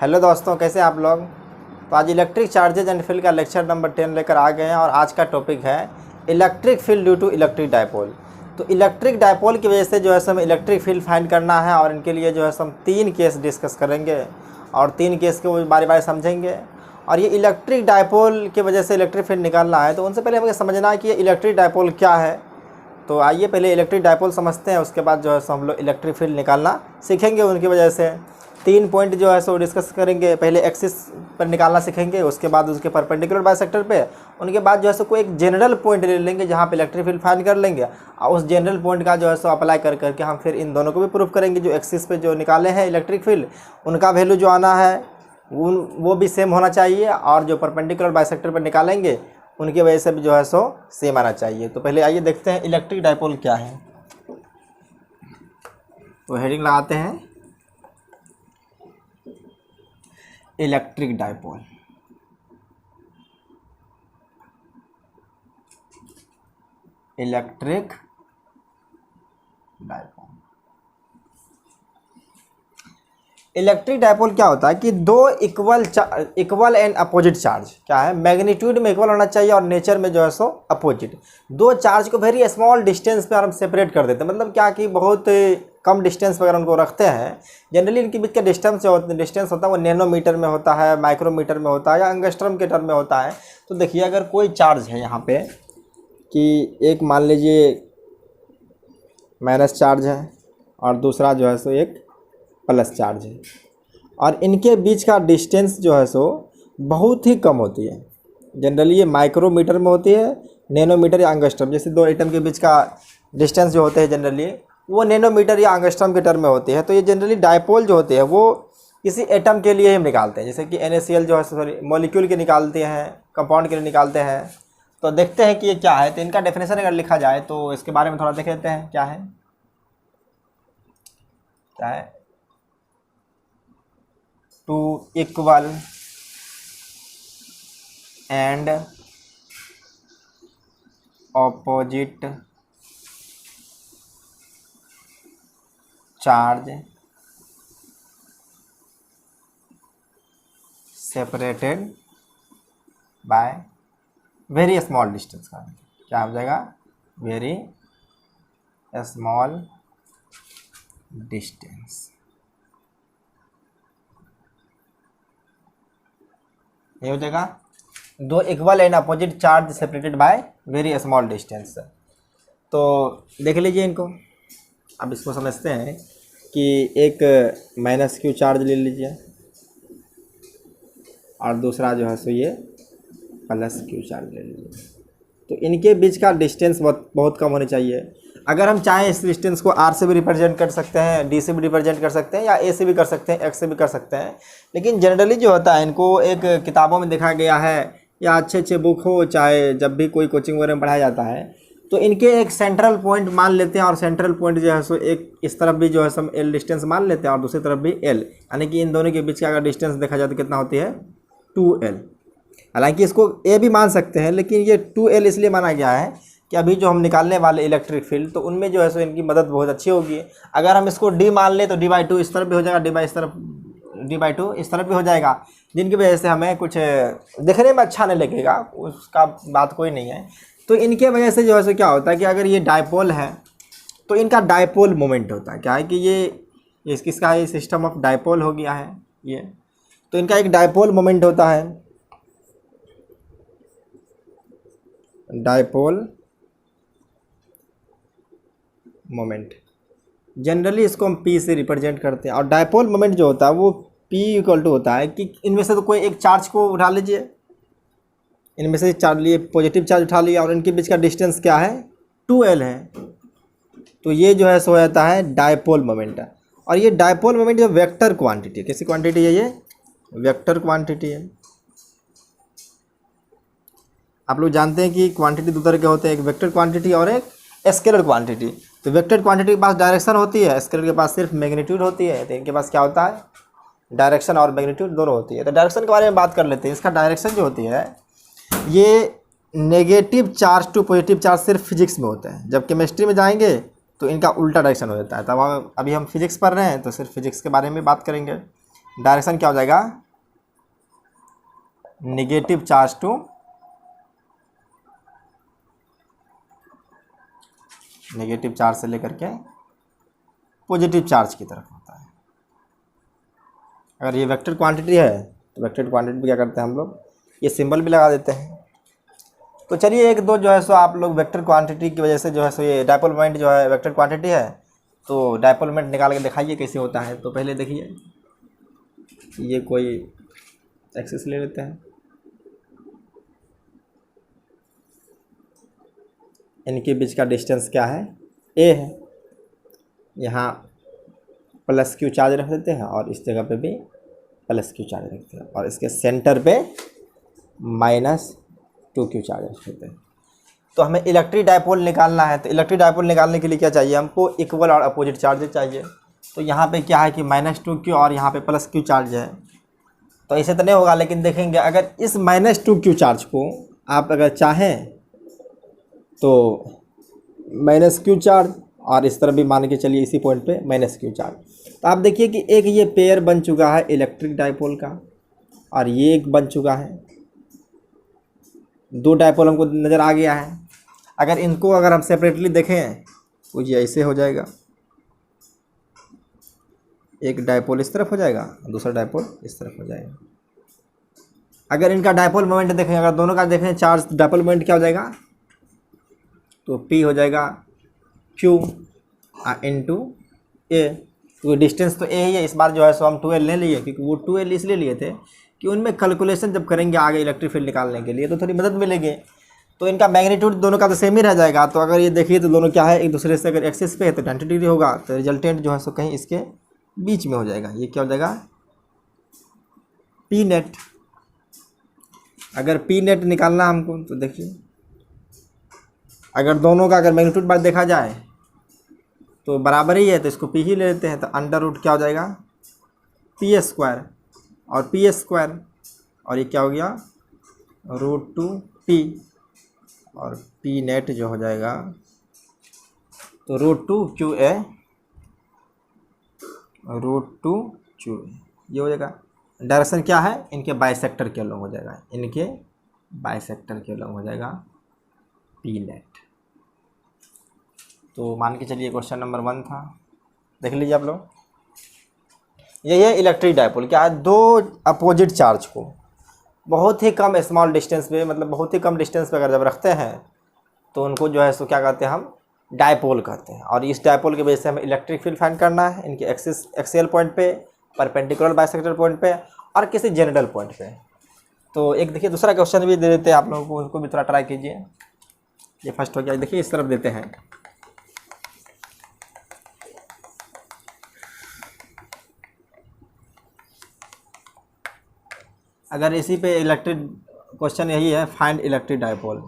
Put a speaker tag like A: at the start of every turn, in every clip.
A: Hello दोस्तों, कैसे हैं आप लोग। तो आज इलेक्ट्रिक चार्जेज एंड फील्ड का लेक्चर नंबर 10 लेकर आ गए हैं और आज का टॉपिक है electric field due to electric dipole. तो इलेक्ट्रिक डायपोल की वजह से जो है हमें इलेक्ट्रिक फील्ड फाइंड करना है और इनके लिए जो है हम 3 केस डिस्कस करेंगे और 3 केस को बारी बारी समझेंगे। और ये इलेक्ट्रिक डायपोल की वजह से इलेक्ट्रिक फील्ड निकालना है, तो उनसे पहले हमें समझना है कि ये इलेक्ट्रिक डायपोल क्या है। तो आइए पहले इलेक्ट्रिक डायपोल समझते हैं, उसके बाद जो है हम लोग इलेक्ट्रिक फील्ड निकालना सीखेंगे। उनकी वजह से 3 पॉइंट जो है सो डिस्कस करेंगे। पहले एक्सिस पर निकालना सीखेंगे, उसके बाद उसके परपेंडिकुलर बाइसेक्टर पे, उनके बाद जो है सो कोई एक जनरल पॉइंट ले लेंगे जहाँ पे इलेक्ट्रिक फील्ड फाइंड कर लेंगे और उस जनरल पॉइंट का जो है सो अप्लाई कर करके हम फिर इन दोनों को भी प्रूव करेंगे। जो एक्सिस पे जो निकाले हैं इलेक्ट्रिक फील्ड, उनका वैल्यू जो आना है वो भी सेम होना चाहिए और जो परपेंडिकुलर बाइसेक्टर पर निकालेंगे उनकी वजह से भी जो है सो सेम आना चाहिए। तो पहले आइए देखते हैं इलेक्ट्रिक डायपोल क्या है। तो हेडिंग लगाते हैं electric dipole. Electric dipole electric dipole क्या होता है कि दो इक्वल एंड अपोजिट चार्ज क्या है, मैग्नीट्यूड में इक्वल होना चाहिए और नेचर में जो है सो अपोजिट। दो चार्ज को वेरी स्मॉल डिस्टेंस पे हम सेपरेट कर देते हैं, मतलब क्या कि बहुत कम डिस्टेंस वगैरह उनको रखते हैं। जनरली इनके बीच का डिस्टेंस होता है वो नैनोमीटर में होता है, माइक्रोमीटर में होता है या एंगस्ट्रम के टर्म में होता है। तो देखिए, अगर कोई चार्ज है यहाँ पे कि एक मान लीजिए माइनस चार्ज है और दूसरा जो है सो एक प्लस चार्ज है और इनके बीच का डिस्टेंस जो है सो बहुत ही कम होती है। जनरली ये माइक्रोमीटर में होती है, नैनोमीटर या एंगस्ट्रम, जैसे दो एटम के बीच का डिस्टेंस जो होते हैं जनरली वो नैनोमीटर या एंगस्ट्रम के टर्म में होती है। तो ये जनरली डायपोल जो होते हैं वो किसी एटम के लिए हम निकालते हैं, जैसे कि NaCl जो है सॉरी मॉलिक्यूल के निकालते हैं, कंपाउंड के लिए निकालते हैं। तो देखते हैं कि ये क्या है। तो इनका डेफिनेशन अगर लिखा जाए तो इसके बारे में थोड़ा देख लेते हैं क्या है। Two equal and opposite charge separated by very small distance का क्या हो जाएगा, वेरी स्मॉल डिस्टेंस। ये हो जाएगा दो equal and opposite charge separated by very small distance. तो देख लीजिए इनको। अब इसको समझते हैं कि एक माइनस क्यू चार्ज ले लीजिए और दूसरा जो है सो ये प्लस क्यू चार्ज ले लीजिए। तो इनके बीच का डिस्टेंस बहुत कम होनी चाहिए। अगर हम चाहें इस डिस्टेंस को R से भी रिप्रेजेंट कर सकते हैं, D से भी रिप्रेजेंट कर सकते हैं या A से भी कर सकते हैं, X से भी कर सकते हैं। लेकिन जनरली जो होता है इनको एक किताबों में देखा गया है या अच्छे बुक हो, चाहे जब भी कोई कोचिंग वगैरह में पढ़ाया जाता है, तो इनके एक सेंट्रल पॉइंट मान लेते हैं और सेंट्रल पॉइंट जो है सो एक इस तरफ भी जो है सो L डिस्टेंस मान लेते हैं और दूसरी तरफ भी L, यानी कि इन दोनों के बीच का अगर डिस्टेंस देखा जाए तो कितना होती है 2L। हालांकि इसको A भी मान सकते हैं, लेकिन ये 2L इसलिए माना गया है कि अभी जो हम निकालने वाले इलेक्ट्रिक फील्ड तो उनमें जो है सो इनकी मदद बहुत अच्छी होगी। अगर हम इसको D मान लें तो D/2 इस तरफ भी हो जाएगा, D/2 इस तरफ भी हो जाएगा, जिनकी वजह से हमें कुछ देखने में अच्छा नहीं लगेगा, उसका बात कोई नहीं है। तो इनके वजह से जो है सो क्या होता है कि अगर ये डायपोल है तो इनका डायपोल मोमेंट होता है। क्या है कि ये किसका है, सिस्टम ऑफ डायपोल हो गया है ये। तो इनका एक डायपोल मोमेंट होता है, डायपोल मोमेंट। जनरली इसको हम P से रिप्रेजेंट करते हैं और डायपोल मोमेंट जो होता है वो P इक्वल टू होता है कि इनमें से तो कोई एक चार्ज को उठा लीजिए, इनमें से चार्ज लिए पॉजिटिव चार्ज उठा लिया और इनके बीच का डिस्टेंस क्या है 2L है। तो ये जो है सो जाता है डायपोल मोमेंट। और ये डायपोल मोमेंट जो वेक्टर क्वांटिटी, कैसी क्वांटिटी है, ये वेक्टर क्वांटिटी है। आप लोग जानते हैं कि क्वांटिटी दो तरह के होते हैं, एक वेक्टर क्वांटिटी और एक स्केलर क्वांटिटी। तो वेक्टर क्वांटिटी के पास डायरेक्शन होती है, स्केलर के पास सिर्फ मैग्नीट्यूड होती है। तो इनके पास क्या होता है, डायरेक्शन और मैग्नीट्यूड दोनों होती है। तो डायरेक्शन के बारे में बात कर लेते हैं। इसका डायरेक्शन जो होती है ये negative charge to positive charge सिर्फ फिजिक्स में होता है। जब केमिस्ट्री में जाएंगे तो इनका उल्टा डायरेक्शन हो जाता है। तब अभी हम फिजिक्स पढ़ रहे हैं तो सिर्फ फिजिक्स के बारे में बात करेंगे। डायरेक्शन क्या हो जाएगा, negative charge to negative charge से लेकर के पॉजिटिव चार्ज की तरफ होता है। अगर ये वेक्टर क्वांटिटी है तो वेक्टर क्वांटिटी पे क्या करते हैं हम लोग, ये सिंबल भी लगा देते हैं। तो चलिए एक दो जो है सो आप लोग वेक्टर क्वांटिटी की वजह से जो है सो ये डायपोल मोमेंट जो है वेक्टर क्वांटिटी है, तो डायपोल मोमेंट निकाल के दिखाइए कैसे होता है। तो पहले देखिए, ये कोई एक्सिस ले लेते हैं, इनके बीच का डिस्टेंस क्या है, ए है। यहाँ प्लस क्यू चार्ज रख देते हैं और इस जगह पे भी प्लस क्यू चार्ज रखते हैं और इसके सेंटर पे माइनस 2q चार्ज रख देते हैं। तो हमें इलेक्ट्रिक डायपोल निकालना है, तो इलेक्ट्रिक डायपोल निकालने के लिए क्या चाहिए हमको, इक्वल और अपोजिट चार्ज चाहिए। तो यहाँ पे क्या है कि -2q और यहाँ पे +q चार्ज है। तो ऐसे तो नहीं होगा, लेकिन देखेंगे अगर इस -2q चार्ज को आप अगर चाहें तो -q चार्ज, और इस तरह भी मान के चलिए इसी पॉइंट पे -q चार्ज। तो आप देखिए कि एक ये पेयर बन चुका है इलेक्ट्रिक डायपोल का, और ये एक बन चुका है, दो डायपोल हमको नज़र आ गया है। अगर इनको अगर हम सेपरेटली देखें तो ये ऐसे हो जाएगा, एक डायपोल इस तरफ हो जाएगा, दूसरा डायपोल इस तरफ हो जाएगा। अगर इनका डायपोल मोमेंट देखें, अगर दोनों का देखें चार्ज, डायपोल मोमेंट क्या हो जाएगा, तो P हो जाएगा Q इंटू A। तो डिस्टेंस तो A ही है, इस बार जो है सो हम 2L ले लिए, क्योंकि वो 2L इसलिए लिए थे कि उनमें कैलकुलेशन जब करेंगे आगे इलेक्ट्रिक फील्ड निकालने के लिए तो थोड़ी मदद मिलेगी। तो इनका मैग्नीट्यूड दोनों का तो सेम ही रह जाएगा। तो अगर ये देखिए तो दोनों क्या है, एक दूसरे से अगर एक्सिस पे है तो 90 डिग्री होगा, तो रिजल्टेंट जो है सो कहीं इसके बीच में हो जाएगा। ये क्या हो जाएगा, P नेट। अगर P नेट निकालना हमको तो देखिए, अगर दोनों का अगर मैग्नीट्यूड बार देखा जाए तो बराबर ही है, तो इसको P ही ले लेते हैं। तो अंडर रूट क्या हो जाएगा, P² और P², और ये क्या हो गया, √2P, और P नेट जो हो जाएगा तो √2QA, √2QA ये हो जाएगा। डायरेक्शन क्या है, इनके बाइसेक्टर के अलॉन्ग हो जाएगा, इनके बाइसेक्टर के अलॉन्ग हो जाएगा P नेट। तो मान के चलिए क्वेश्चन नंबर 1 था, देख लीजिए आप लोग। यही है इलेक्ट्रिक डायपोल, क्या है, दो अपोजिट चार्ज को बहुत ही कम स्मॉल डिस्टेंस पे, मतलब बहुत ही कम डिस्टेंस पे अगर जब रखते हैं तो उनको जो है सो क्या कहते हैं, हम डायपोल कहते हैं। और इस डायपोल की वजह से हमें इलेक्ट्रिक फील्ड फाइंड करना है इनके एक्सियल पॉइंट पे, परपेंडिकुलर बाइसेक्टर पॉइंट पे, और किसी जनरल पॉइंट पे। तो एक देखिए दूसरा क्वेश्चन भी दे देते हैं आप लोगों को, उनको भी थोड़ा ट्राई कीजिए। ये फर्स्ट हो गया, देखिए इस तरफ देते हैं, अगर इसी पे इलेक्ट्रिक क्वेश्चन यही है, find electric dipole,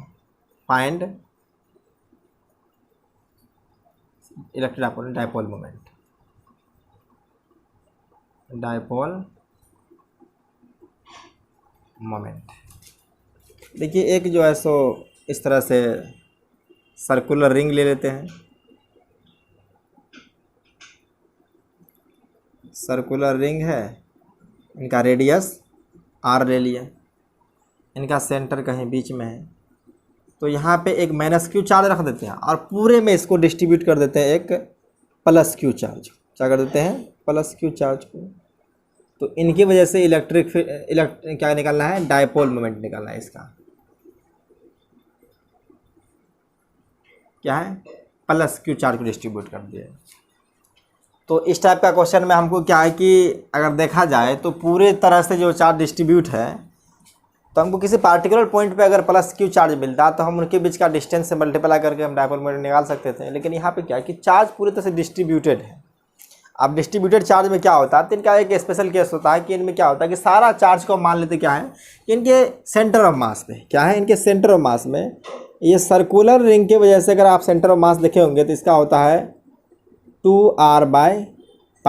A: find electric dipole, dipole moment, dipole moment. देखिए एक जो है सो इस तरह से सर्कुलर रिंग ले लेते हैं, सर्कुलर रिंग है, इनका रेडियस R ले लिया, इनका सेंटर कहीं बीच में है। तो यहाँ पे एक -q चार्ज रख देते हैं और पूरे में इसको डिस्ट्रीब्यूट कर देते हैं एक +q चार्ज। क्या कर देते हैं, +q चार्ज को। तो इनकी वजह से इलेक्ट्रिक क्या निकालना है, डायपोल मोमेंट निकालना है। इसका क्या है, +q चार्ज को डिस्ट्रीब्यूट कर दिया। तो इस टाइप का क्वेश्चन में हमको क्या है कि अगर देखा जाए तो पूरे तरह से जो चार्ज डिस्ट्रीब्यूट है, तो हमको किसी पार्टिकुलर पॉइंट पे अगर +q चार्ज मिलता तो हम उनके बीच का डिस्टेंस से मल्टीप्लाई करके हम डायपोल मोमेंट निकाल सकते थे। लेकिन यहाँ पे क्या है कि चार्ज पूरी तरह से डिस्ट्रीब्यूटेड है। अब डिस्ट्रीब्यूटेड चार्ज में क्या होता है, तो इनका एक स्पेशल केस होता है कि इनमें क्या होता है कि सारा चार्ज को मान लेते क्या है कि इनके सेंटर ऑफ मास पे, क्या है, इनके सेंटर ऑफ मास में, ये सर्कुलर रिंग की वजह से अगर आप सेंटर ऑफ मास देखे होंगे तो इसका होता है 2r/π।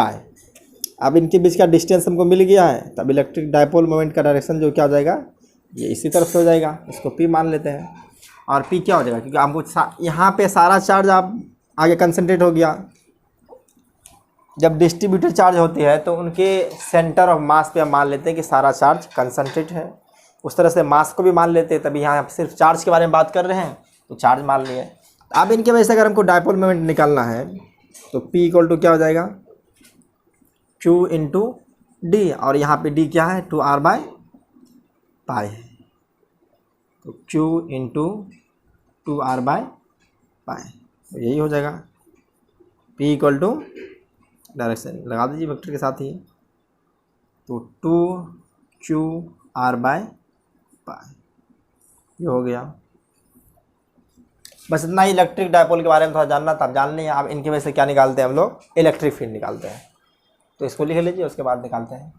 A: अब इनके बीच का डिस्टेंस हमको मिल गया है, तब इलेक्ट्रिक डायपोल मोमेंट का डायरेक्शन जो क्या हो जाएगा, ये इसी तरफ से हो जाएगा। इसको P मान लेते हैं, और P क्या हो जाएगा, क्योंकि हमको यहाँ पे सारा चार्ज आप आगे कंसंट्रेट हो गया, जब डिस्ट्रीब्यूटेड चार्ज होती है तो उनके सेंटर ऑफ मास पे हम मान लेते हैं कि सारा चार्ज कंसंट्रेट है। उस तरह से मास को भी मान लेते हैं, तभी यहाँ आप सिर्फ चार्ज के बारे में बात कर रहे हैं तो चार्ज मान लिए। अब इनके वजह से अगर हमको डायपोल मोमेंट निकालना है तो P इक्वल टू क्या हो जाएगा, Q इंटू डी, और यहाँ पे D क्या है 2r/पाई है, तो Q इंटू 2r/पाई, तो यही हो जाएगा। P इक्वल टू डायरेक्शन लगा दीजिए वेक्टर के साथ ही, तो 2qr/पाई ये हो गया। बस इतना ही इलेक्ट्रिक डायपोल के बारे में थोड़ा जानना था, आप जान लें। अब इनकी वजह से क्या निकालते हैं हम लोग, इलेक्ट्रिक फील्ड निकालते हैं। तो इसको लिख लीजिए, उसके बाद निकालते हैं।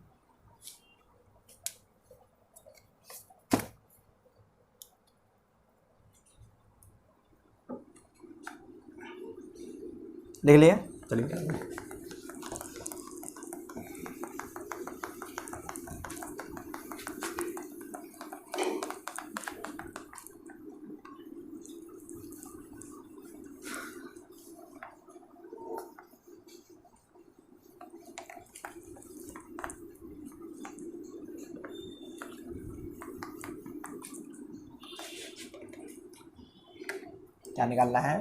A: लिख लिए, चलिए। क्या निकालना है,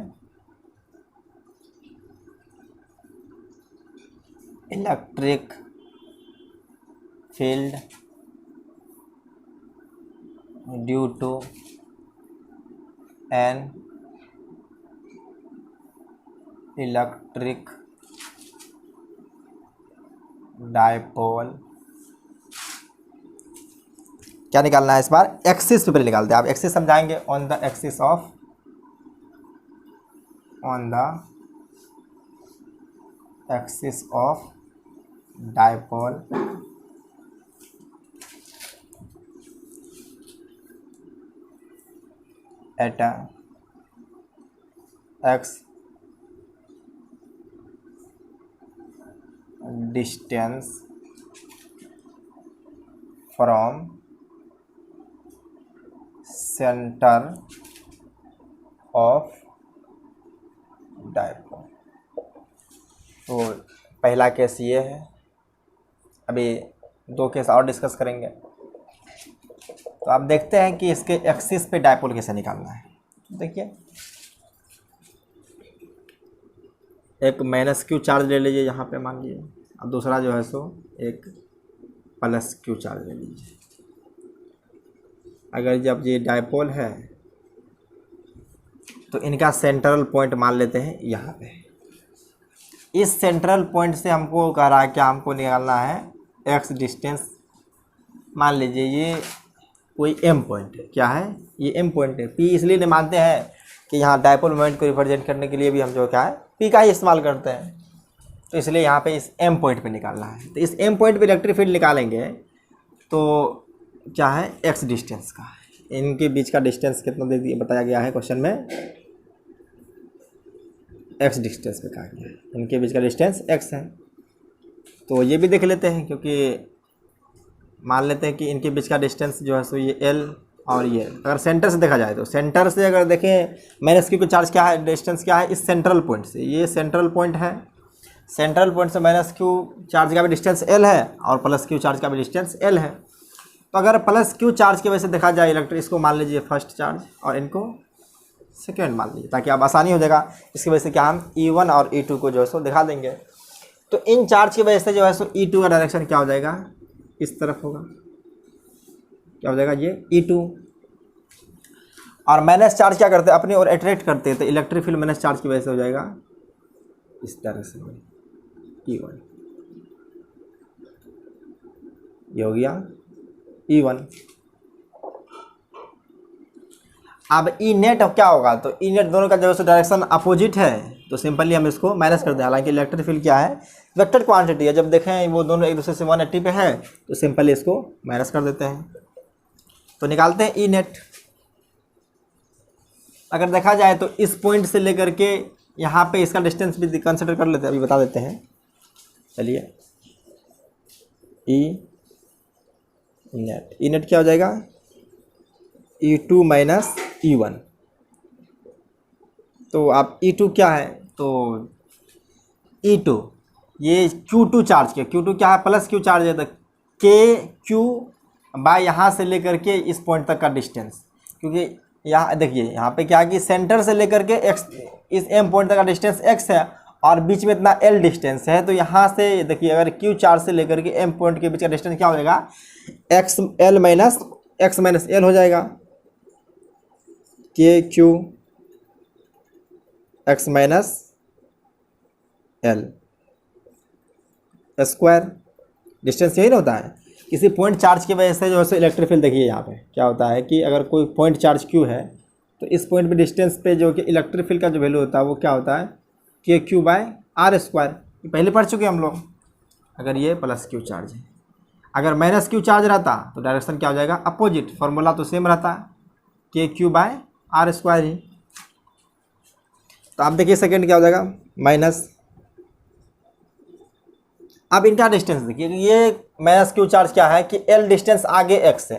A: electric field due to an electric dipole. क्या निकालना है इस बार, एक्सिस पे पहले निकालते हैं। आप एक्सिस समझाएंगे, on the axis of, on the axis of dipole at a x distance from center of dipole. तो पहला केस ये है, अभी दो केस और डिस्कस करेंगे। तो आप देखते हैं कि इसके एक्सिस पे डायपोल कैसे निकालना है। देखिए, एक -q चार्ज ले लीजिए यहाँ पे मान लीजिए, अब दूसरा जो है सो एक +q चार्ज ले लीजिए। अगर जब ये डायपोल है तो इनका सेंट्रल पॉइंट मान लेते हैं यहाँ पे। इस सेंट्रल पॉइंट से हमको कह रहा है कि हमको निकालना है x डिस्टेंस। मान लीजिए ये कोई m पॉइंट है, क्या है ये m पॉइंट है। p इसलिए नहीं मानते हैं कि यहाँ डायपोल मोमेंट को रिप्रेजेंट करने के लिए भी हम जो क्या है p का ही इस्तेमाल करते हैं, तो इसलिए यहाँ पे इस m पॉइंट पे निकालना है। तो इस m पॉइंट पे इलेक्ट्रिक फील्ड निकालेंगे तो क्या है, x डिस्टेंस का, इनके बीच का डिस्टेंस कितना दे दिया बताया गया है क्वेश्चन में, x डिस्टेंस पे कहा गया है, इनके बीच का डिस्टेंस x है। तो ये भी देख लेते हैं, क्योंकि मान लेते हैं कि इनके बीच का डिस्टेंस जो है सो ये l और ये, अगर सेंटर से देखा जाए तो सेंटर से अगर देखें -q को चार्ज क्या है, डिस्टेंस क्या है, इस सेंट्रल पॉइंट से, ये सेंट्रल पॉइंट है, सेंट्रल पॉइंट से -q चार्ज का भी डिस्टेंस l है और +q चार्ज का भी डिस्टेंस l है। तो अगर +q चार्ज की वजह से देखा जाए इलेक्ट्रिक, इसको मान लीजिए फर्स्ट चार्ज और इनको सेकेंड मान लीजिए, ताकि अब आसानी हो जाएगा। इसकी वजह से क्या हम E1 और E2 को जो है सो दिखा देंगे। तो इन चार्ज की वजह से जो है सो E2 का डायरेक्शन क्या हो जाएगा, इस तरफ होगा, क्या हो जाएगा ये E2। और माइनस चार्ज क्या करते हैं, अपनी ओर अट्रैक्ट करते हैं, तो इलेक्ट्रिक फील्ड माइनस चार्ज की वजह से हो जाएगा इस डायरेक्शन में E1। ये हो गया E1। अब ई नेट अब क्या होगा, तो ई नेट दोनों का जो है डायरेक्शन अपोजिट है, तो सिंपली हम इसको माइनस कर दें। हालांकि इलेक्ट्रिक फील्ड क्या है, वेक्टर क्वांटिटी है, जब देखें वो दोनों एक दूसरे से 180 पे है तो सिंपली इसको माइनस कर देते हैं। तो निकालते हैं ई नेट। अगर देखा जाए तो इस पॉइंट से लेकर के यहाँ पे इसका डिस्टेंस भी कंसिडर कर लेते हैं, अभी बता देते हैं। चलिए, ई नेट क्या हो जाएगा, E2 माइनस E1। तो आप E2 क्या है, तो E2 ये Q2 चार्ज के, Q2 क्या है, प्लस Q चार्ज है, तो के क्यू बाय यहाँ से लेकर के इस पॉइंट तक का डिस्टेंस, क्योंकि यहाँ देखिए यहाँ पे क्या है कि सेंटर से लेकर के एक्स, इस एम पॉइंट तक का डिस्टेंस एक्स है और बीच में इतना एल डिस्टेंस है, तो यहाँ से देखिए अगर क्यू चार्ज से लेकर के एम पॉइंट के बीच का डिस्टेंस क्या हो जाएगा, x L minus x minus L हो जाएगा, के Q x minus L square. Distance यही ना होता है, किसी पॉइंट चार्ज की वजह से जो है इलेक्ट्रिक फील्ड, देखिए यहाँ पे क्या होता है कि अगर कोई पॉइंट चार्ज क्यू है तो इस पॉइंट पे डिस्टेंस पे जो कि इलेक्ट्रिक फील्ड का जो वैल्यू होता है वो क्या होता है, के क्यू बाय आर स्क्वायर। ये पहले पढ़ चुके हैं हम लोग। अगर ये प्लस क्यू चार्ज है, अगर माइनस क्यू चार्ज रहता तो डायरेक्शन क्या हो जाएगा, अपोजिट, फॉर्मूला तो सेम रहता है, के क्यू बाय आर स्क्वायर ही। तो आप देखिए सेकेंड क्या हो जाएगा, माइनस, अब इनका डिस्टेंस देखिए, ये माइनस क्यू चार्ज क्या है कि एल डिस्टेंस आगे एक्स है,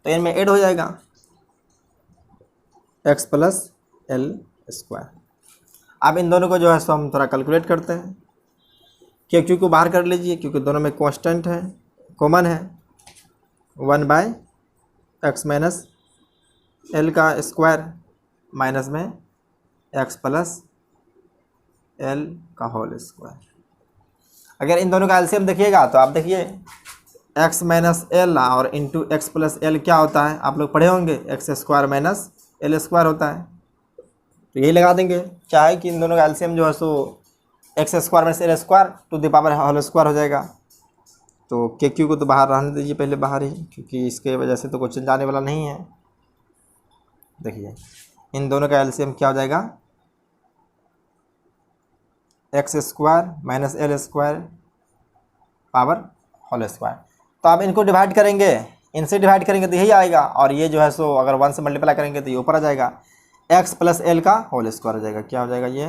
A: तो इनमें ऐड हो जाएगा एक्स प्लस एल स्क्वायर। अब इन दोनों को जो है सो हम थोड़ा कैलकुलेट करते हैं, के क्यू को बाहर कर लीजिए क्योंकि दोनों में कांस्टेंट है, कॉमन है, 1 बाय एक्स माइनस एल का स्क्वायर माइनस में एक्स प्लस एल का होल स्क्वायर। अगर इन दोनों का एलसीएम देखिएगा तो आप देखिए एक्स माइनस एल और इंटू एक्स प्लस एल क्या होता है, आप लोग पढ़े होंगे, x square minus L square होता है, तो यही लगा देंगे। क्या है कि इन दोनों का एलसीएम जो है सो X square minus L square to the power whole square हो जाएगा। तो के क्यू को तो बाहर रहने दीजिए पहले, बाहर ही, क्योंकि इसके वजह से तो क्वेश्चन जाने वाला नहीं है। देखिए इन दोनों का एलसीएम क्या हो जाएगा, x square minus L square power whole square. तो आप इनको डिवाइड करेंगे, इनसे डिवाइड करेंगे तो यही आएगा, और ये जो है सो अगर 1 से मल्टीप्लाई करेंगे तो ये ऊपर आ जाएगा, एक्स प्लस एल का होल स्क्वायर हो जाएगा। क्या हो जाएगा, ये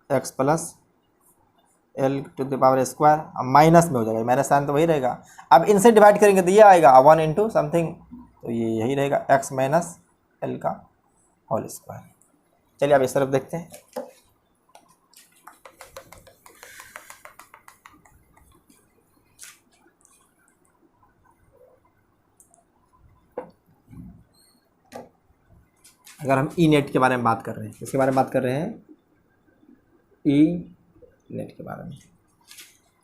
A: x plus L two the power square, अब माइनस में हो जाएगा, माइनस साइन तो वही रहेगा। अब इनसे डिवाइड करेंगे तो ये आएगा 1 इंटू समथिंग, तो ये यही रहेगा एक्स माइनस एल का होल स्क्वायर। चलिए अब इस तरफ देखते हैं। अगर हम ई नेट के बारे में बात कर रहे हैं, किसके बारे में बात कर रहे हैं, ई नेट के बारे में,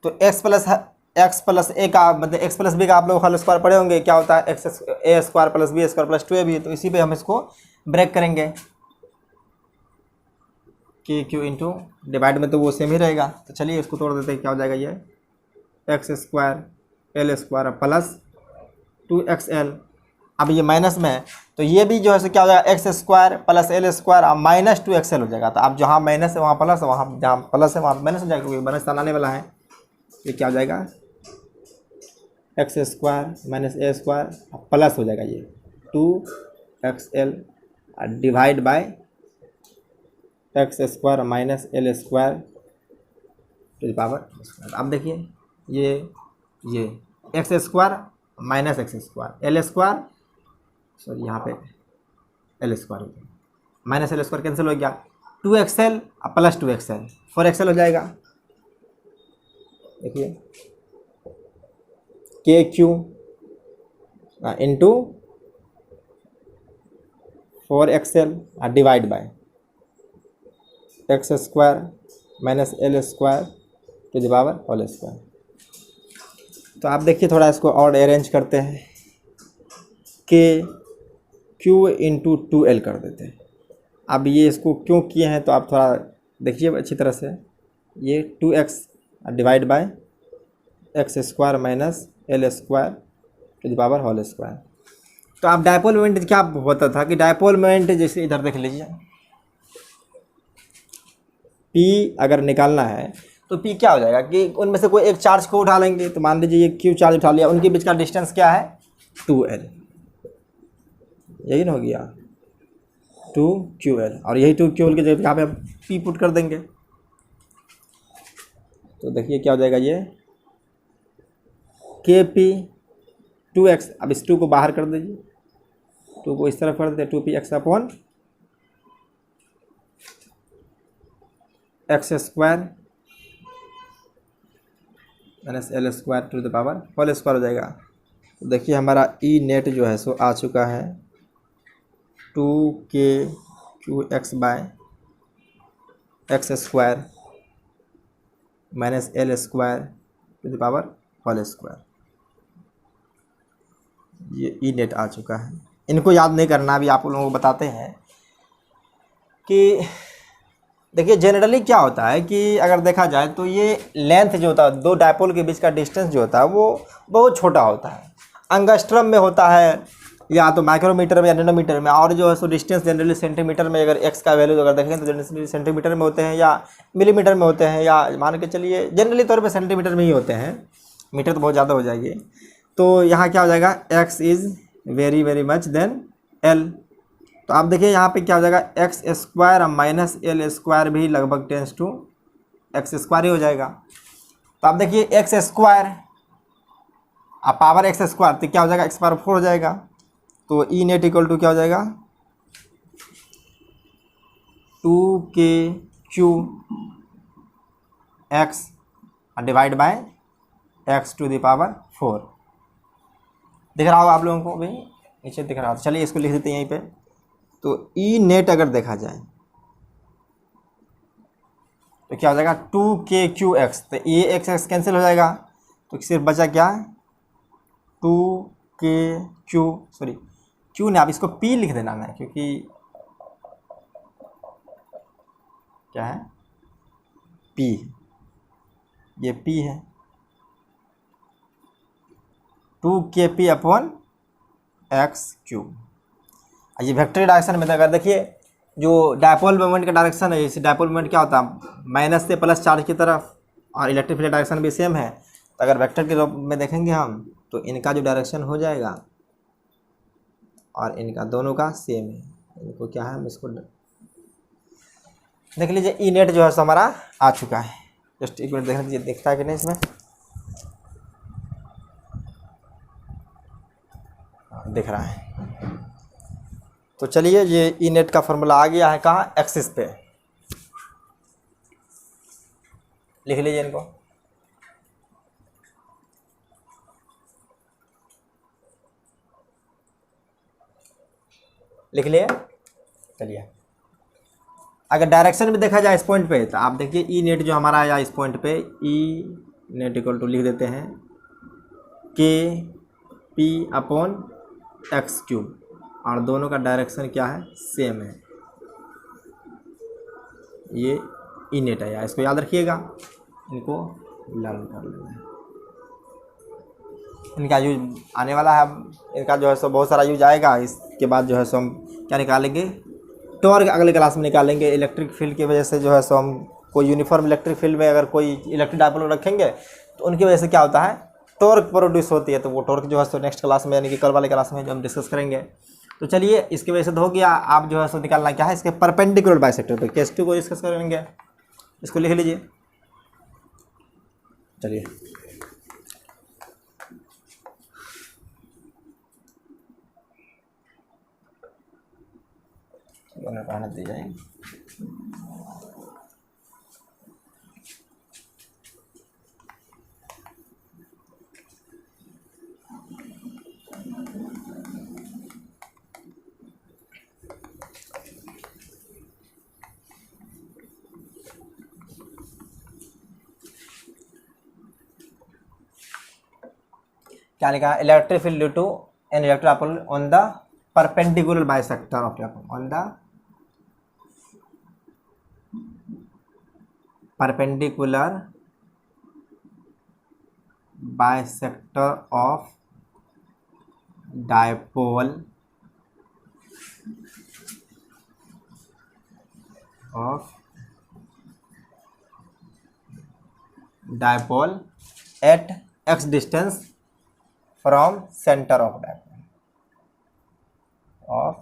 A: तो एक्स प्लस ए का मतलब एक्स प्लस बी का आप लोग होल स्क्वायर पढ़े होंगे, क्या होता है, X A square plus B square plus 2ab है, तो इसी पे हम इसको ब्रेक करेंगे, के क्यू इंटू डिवाइड में तो वो सेम ही रहेगा। तो चलिए इसको तोड़ देते हैं, क्या हो जाएगा, ये x square l square plus 2xl। अब ये माइनस में है तो ये भी जो है सो क्या हो जाएगा, x square plus l square और माइनस 2xl हो जाएगा। तो अब जहाँ माइनस है वहाँ प्लस है, वहाँ जहाँ प्लस है वहाँ माइनस हो जाएगा, क्योंकि माइनस आने वाला है। ये क्या हो जाएगा, x square minus a square plus हो जाएगा ये 2xl divide by x square minus L square to the power. अब देखिए ये x square minus x square l square, sorry यहाँ पे एल स्क्वायर हो जाएगा, माइनस एल स्क्वायर कैंसिल हो गया, 2xl प्लस 2xl 4xl हो जाएगा। देखिए k q into 4xl divide by x square minus L square to the power whole square. तो आप देखिए थोड़ा इसको और अरेंज करते हैं, के क्यू इंटू 2l कर देते हैं। अब ये इसको क्यों किए हैं तो आप थोड़ा देखिए अच्छी तरह से, ये 2x divide by x square minus L square to the power whole square. तो आप डायपोल मोमेंट क्या होता था कि डायपोल मोमेंट जैसे इधर देख लीजिए, P अगर निकालना है तो P क्या हो जाएगा कि उनमें से कोई एक चार्ज को उठा लेंगे, तो मान लीजिए ये Q चार्ज उठा लिया, उनके बीच का डिस्टेंस क्या है, 2l, यही ना हो गया 2ql, और यही 2ql के जगह यहाँ पे आप P पुट कर देंगे। तो देखिए क्या हो जाएगा, ये kp 2x, अब इस 2 को बाहर कर दीजिए, 2 को इस तरफ कर देते, 2px upon x square minus L square to the power whole square हो जाएगा। तो देखिए हमारा ई नेट जो है सो आ चुका है 2k/x by x square minus L square to the power whole square. ये ई नेट आ चुका है। इनको याद नहीं करना, अभी आप लोगों को बताते हैं कि देखिए जनरली क्या होता है कि अगर देखा जाए तो ये लेंथ जो होता है दो डायपोल के बीच का डिस्टेंस जो होता है वो बहुत छोटा होता है, एंगस्ट्रम में होता है या तो माइक्रोमीटर में या नैनोमीटर में, और जो है सो डिस्टेंस जनरली सेंटीमीटर में, अगर एक्स का वैल्यू अगर देखें तो जनरली सेंटीमीटर में होते हैं या मिलीमीटर में होते हैं, या मान के चलिए जनरली तौर पे सेंटीमीटर में ही होते हैं, मीटर तो बहुत ज़्यादा हो जाएगी। तो यहाँ क्या हो जाएगा, x is very very much than l. तो आप देखिए यहाँ पे क्या हो जाएगा, एक्स स्क्वायर और माइनस एल स्क्वायर भी लगभग टेंस टू एक्स स्क्वायर ही हो जाएगा। तो आप देखिए एक्स स्क्वायर आप पावर एक्स स्क्वायर तो क्या हो जाएगा, एक्स पावर 4 हो जाएगा। तो ई नेट इक्वल टू क्या हो जाएगा, 2k/x divide by x to the power 4। दिख रहा होगा आप लोगों को भी, नीचे दिख रहा होगा। चलिए इसको लिख देते हैं यहीं पे। तो ई नेट अगर देखा जाए तो क्या हो जाएगा 2k/x, तो ये एक्स एक्स कैंसिल हो जाएगा, तो सिर्फ बचा क्या, 2k/q ने आप इसको p लिख देना है, क्योंकि क्या है p, ये p है 2kp/x3। ये वेक्टर डायरेक्शन में अगर देखिए जो डायपोल मोमेंट का डायरेक्शन है, इस डायपोल मोमेंट क्या होता है, माइनस से प्लस चार्ज की तरफ, और इलेक्ट्रिक फील्ड डायरेक्शन भी सेम है। तो अगर वेक्टर के रूप में देखेंगे हम तो इनका जो डायरेक्शन हो जाएगा और इनका दोनों का सेम है। इनको क्या है, हम इसको देख लीजिए, ई नेट जो है सो हमारा आ चुका है। जस्ट एक मिनट देख लीजिए, दिखता है कि नहीं इसमें, दिख रहा है। तो चलिए ये ई नेट का फॉर्मूला आ गया है कहाँ, एक्सिस पे, लिख लीजिए इनको। लिख लिए, चलिए अगर डायरेक्शन में देखा जाए इस पॉइंट पे, तो आप देखिए ई नेट जो हमारा आया इस पॉइंट पे, ई नेट इक्वल टू लिख देते हैं kp/x3, और दोनों का डायरेक्शन क्या है, सेम है। ये ई नेट आया, इसको याद रखिएगा, इनको लर्न कर लेना है। इनका यूज आने वाला है, इनका जो है सो बहुत सारा यूज आएगा। इसके बाद जो है सो हम क्या निकालेंगे, टॉर्क अगले क्लास में निकालेंगे। इलेक्ट्रिक फील्ड की वजह से जो है सो हम कोई यूनिफॉर्म इलेक्ट्रिक फील्ड में अगर कोई इलेक्ट्रिक डायपोल रखेंगे तो उनकी वजह से क्या होता है, टॉर्क प्रोड्यूस होती है। तो वो टॉर्क जो है सो नेक्स्ट क्लास में, यानी कि कल वाले क्लास में जो हम डिस्कस करेंगे। तो चलिए इसकी वजह से तो हो गया, आप जो है सो निकालना क्या है, इसके परपेंडिकुलर बाइसेक्टर पे केस 2 को डिस्कस करेंगे। इसको लिख लीजिए, चलिए पढ़ने दी जाए। क्या लिखा है, electric field due to an electric dipole on the perpendicular bisector of dipole, on the perpendicular bisector of dipole at x distance from center of dipole of,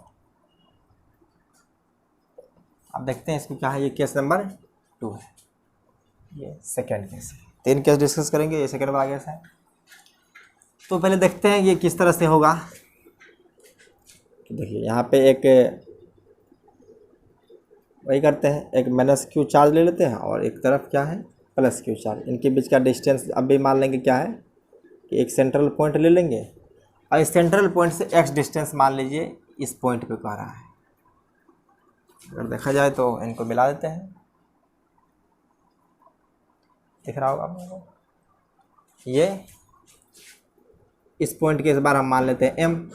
A: अब देखते हैं इसको क्या है, ये केस नंबर 2 है, ये सेकेंड केस है। 3 केस डिस्कस करेंगे, ये सेकेंड वाला केस है। तो पहले देखते हैं ये किस तरह से होगा। तो देखिए यहाँ पे एक वही करते हैं, एक माइनस क्यू चार्ज ले लेते हैं और एक तरफ क्या है प्लस क्यू चार्ज। इनके बीच का डिस्टेंस अब भी मान लेंगे क्या है कि एक सेंट्रल पॉइंट ले लेंगे और इस सेंट्रल पॉइंट से एक्स डिस्टेंस मान लीजिए इस पॉइंट पे कह रहा है। अगर देखा जाए तो इनको मिला देते हैं, दिख रहा होगा आप लोगों को। ये इस पॉइंट के इस बार हम मान लेते हैं एम,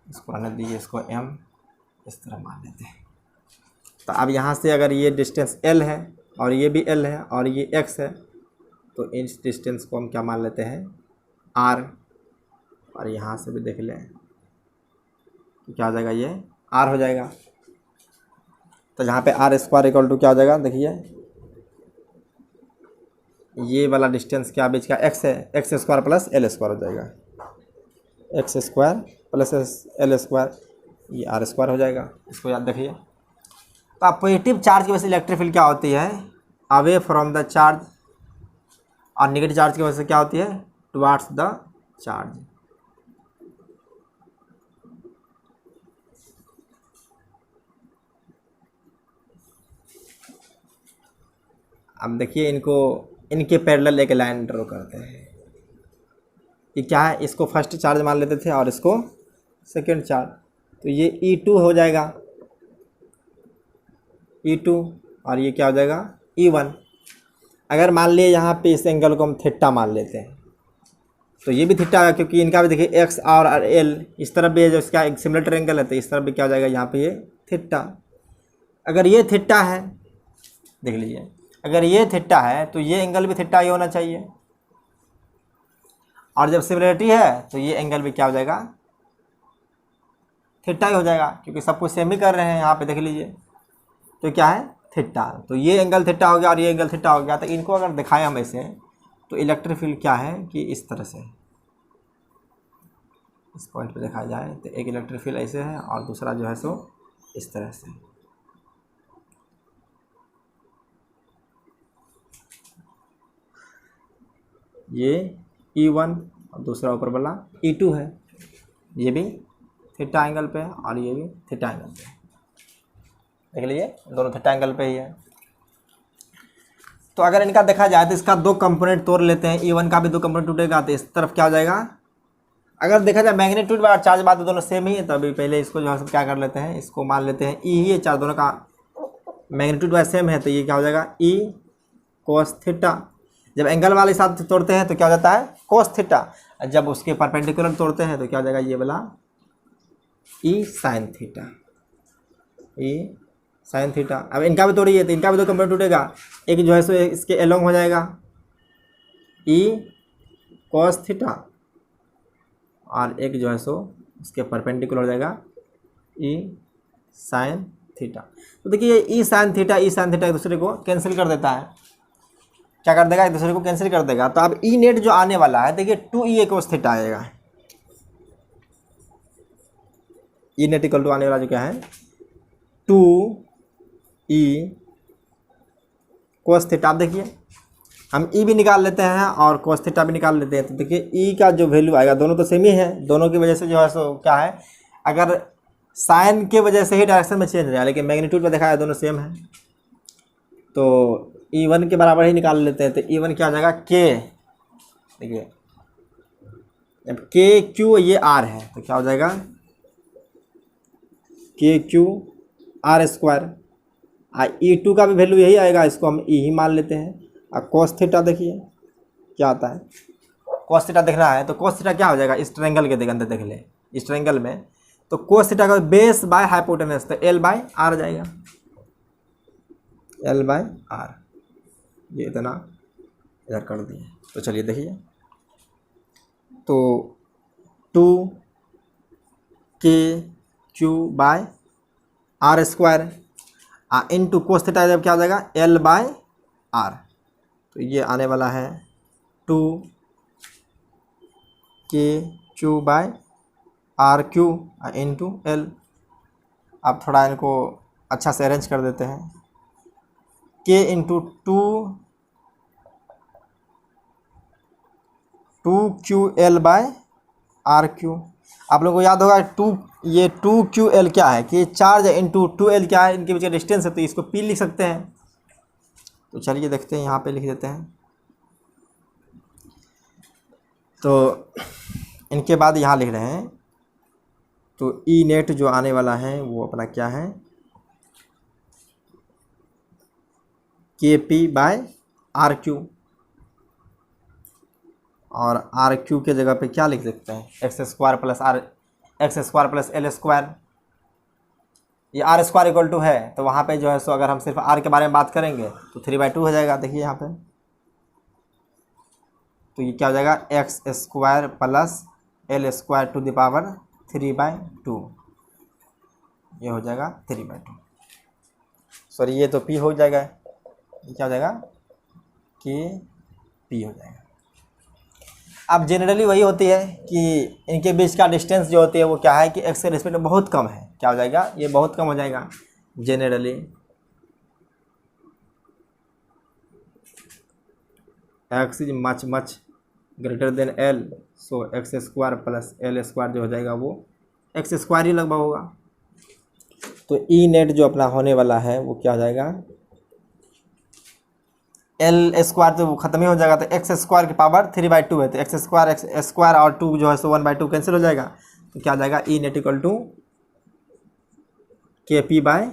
A: इसको रहने दीजिए, इसको एम इस तरह मान लेते हैं। तो अब यहाँ से अगर ये डिस्टेंस एल है और ये भी एल है और ये एक्स है तो इस डिस्टेंस को हम क्या मान लेते हैं आर। और यहाँ से भी देख लें तो क्या हो जाएगा, ये आर हो जाएगा। तो जहाँ पे आर स्क्वायर इक्वल टू क्या हो जाएगा, देखिए ये वाला डिस्टेंस क्या बीच का एक्स है, x square plus l square हो जाएगा, x square plus l square, ये आर स्क्वायर हो जाएगा। इसको याद रखिए। तो पॉजिटिव चार्ज की वजह से इलेक्ट्रिक फील्ड क्या होती है, अवे फ्रॉम द चार्ज, और नेगेटिव चार्ज की वजह से क्या होती है, टुवार्ड्स द चार्ज। अब देखिए इनको, इनके पैरेलल एक लाइन ड्रॉ करते हैं। ये क्या है, इसको फर्स्ट चार्ज मान लेते थे और इसको सेकंड चार्ज। तो ये E2 हो जाएगा, E2, और ये क्या हो जाएगा E1। अगर मान लिए यहाँ पे इस एंगल को हम थीटा मान लेते हैं तो ये भी थीटा है, क्योंकि इनका भी देखिए एक्स और एल इस तरफ भी है, जो इसका एक सिमिलर ट्रायंगल है तो इस तरफ भी क्या हो जाएगा यहाँ पे ये थीटा। अगर ये थीटा है, देख लीजिए, अगर ये थीटा है तो ये एंगल भी थीटा ही होना चाहिए, और जब सिमिलरिटी है तो ये एंगल भी क्या हो जाएगा, थीटा ही हो जाएगा, क्योंकि सब कुछ सेम ही कर रहे हैं यहाँ पे देख लीजिए। तो क्या है थीटा, तो ये एंगल थीटा हो गया और ये एंगल थीटा हो गया। तो इनको अगर दिखाएं हम ऐसे तो इलेक्ट्रिक फील्ड क्या है कि इस तरह से, इस पॉइंट पे देखा जाए तो एक इलेक्ट्रिक फील्ड ऐसे है और दूसरा जो है सो इस तरह से। ये E1 और दूसरा ऊपर वाला E2 है, ये भी थीटा एंगल पे है और ये भी थीटा एंगल पे है, देख लीजिए दोनों थीटा एंगल पे ही है। तो अगर इनका देखा जाए तो इसका दो कंपोनेंट तोड़ लेते हैं, E1 का भी दो कंपोनेंट टूटेगा तो इस तरफ क्या हो जाएगा। अगर देखा जाए मैग्नीट्यूड और चार्ज बात दोनों सेम ही है, तो अभी पहले इसको जो है क्या कर लेते हैं, इसको मान लेते हैं E ही है, चार्ज दोनों का मैग्नीट्यूड वाइज सेम है, तो ये क्या हो जाएगा E cos थीटा। जब एंगल वाले हिसाब से तोड़ते हैं तो क्या हो जाता है cos थीटा, जब उसके परपेंडिकुलर तोड़ते हैं तो क्या हो जाएगा ये वाला E sin theta, E sin theta. अब इनका भी तोड़िए तो इनका भी दो कंपोनेंट टूटेगा, एक जो है सो इसके एलोंग हो जाएगा E cos थीटा और एक जो है सो इसके परपेंडिकुलर हो जाएगा E sin थीटा। तो देखिए E sin थीटा एक दूसरे को कैंसिल कर देता है, क्या कर देगा, एक दूसरे को कैंसिल कर देगा। तो अब E नेट जो आने वाला है देखिए 2E cos थीटा आएगा, E नेट इक्वल टू आने वाला जो क्या है 2E cos थीटा। आप देखिए हम E भी निकाल लेते हैं और cos थीटा भी निकाल लेते हैं, तो देखिए E का जो वैल्यू आएगा, दोनों तो सेम ही है, दोनों की वजह से जो है सो क्या है, अगर साइन के वजह से ही डायरेक्शन में चेंज हो रहा है, लेकिन मैग्नीट्यूड में देखा है दोनों सेम है, तो E1 के बराबर ही निकाल लेते हैं। तो E1 क्या आ जाएगा K, देखिए अब KQ ये R है तो क्या हो जाएगा KQ R स्क्वायर। E2 का भी वैल्यू यही आएगा, इसको हम E ही मान लेते हैं। और cos थीटा देखिए क्या आता है, cos थीटा देखना है तो cos थीटा क्या हो जाएगा, इस ट्रायंगल के अंदर देख ले, इस ट्रायंगल में तो cos थीटा का बेस बाय हाइपोटेनस, तो L बाय R जाएगा, L बाय R। ये इतना इधर कर दिए, तो चलिए देखिए, तो 2KQ by R square into cos theta जब क्या हो जाएगा L बाय R, तो ये आने वाला है 2KQ bye RQ into L। अब थोड़ा इनको अच्छा से अरेंज कर देते हैं, K into 2QL bye RQ। आप लोगों को याद होगा ये 2QL क्या है कि चार्ज इंटू 2L क्या है, इनके बीच का डिस्टेंस है, तो इसको P लिख सकते हैं। तो चलिए देखते हैं, यहाँ पे लिख देते हैं। तो इनके बाद यहाँ लिख रहे हैं, तो ई नेट जो आने वाला है वो अपना क्या है, के पी बाय आर क्यू, और आर क्यू के जगह पे क्या लिख सकते हैं, x square plus l square. ये आर स्क्वायर इक्वल टू है, तो वहाँ पे जो है सो अगर हम सिर्फ आर के बारे में बात करेंगे तो 3/2 हो जाएगा। देखिए यहाँ पे, तो ये क्या हो जाएगा, x square plus l square to the power 3/2, ये हो जाएगा 3/2। सॉरी, ये तो पी हो जाएगा, ये क्या हो जाएगा, कि पी हो जाएगा। अब जनरली वही होती है कि इनके बीच का डिस्टेंस जो होती है वो क्या है कि एक्स के रिस्पेक्ट में बहुत कम है, क्या हो जाएगा, ये बहुत कम हो जाएगा generally. X is much much greater than L, so X square plus l square जो हो जाएगा वो एक्स स्क्वायर ही लगभग होगा। तो ई नेट जो अपना होने वाला है वो क्या हो जाएगा, एल स्क्वायर तो ख़त्म ही हो जाएगा, तो एक्स स्क्वायर की पावर 3/2 है, तो एक्स स्क्वायर और 2 जो है सो 1/2 कैंसिल हो जाएगा, तो क्या आ जाएगा, ई नेट इक्वल टू के पी बाय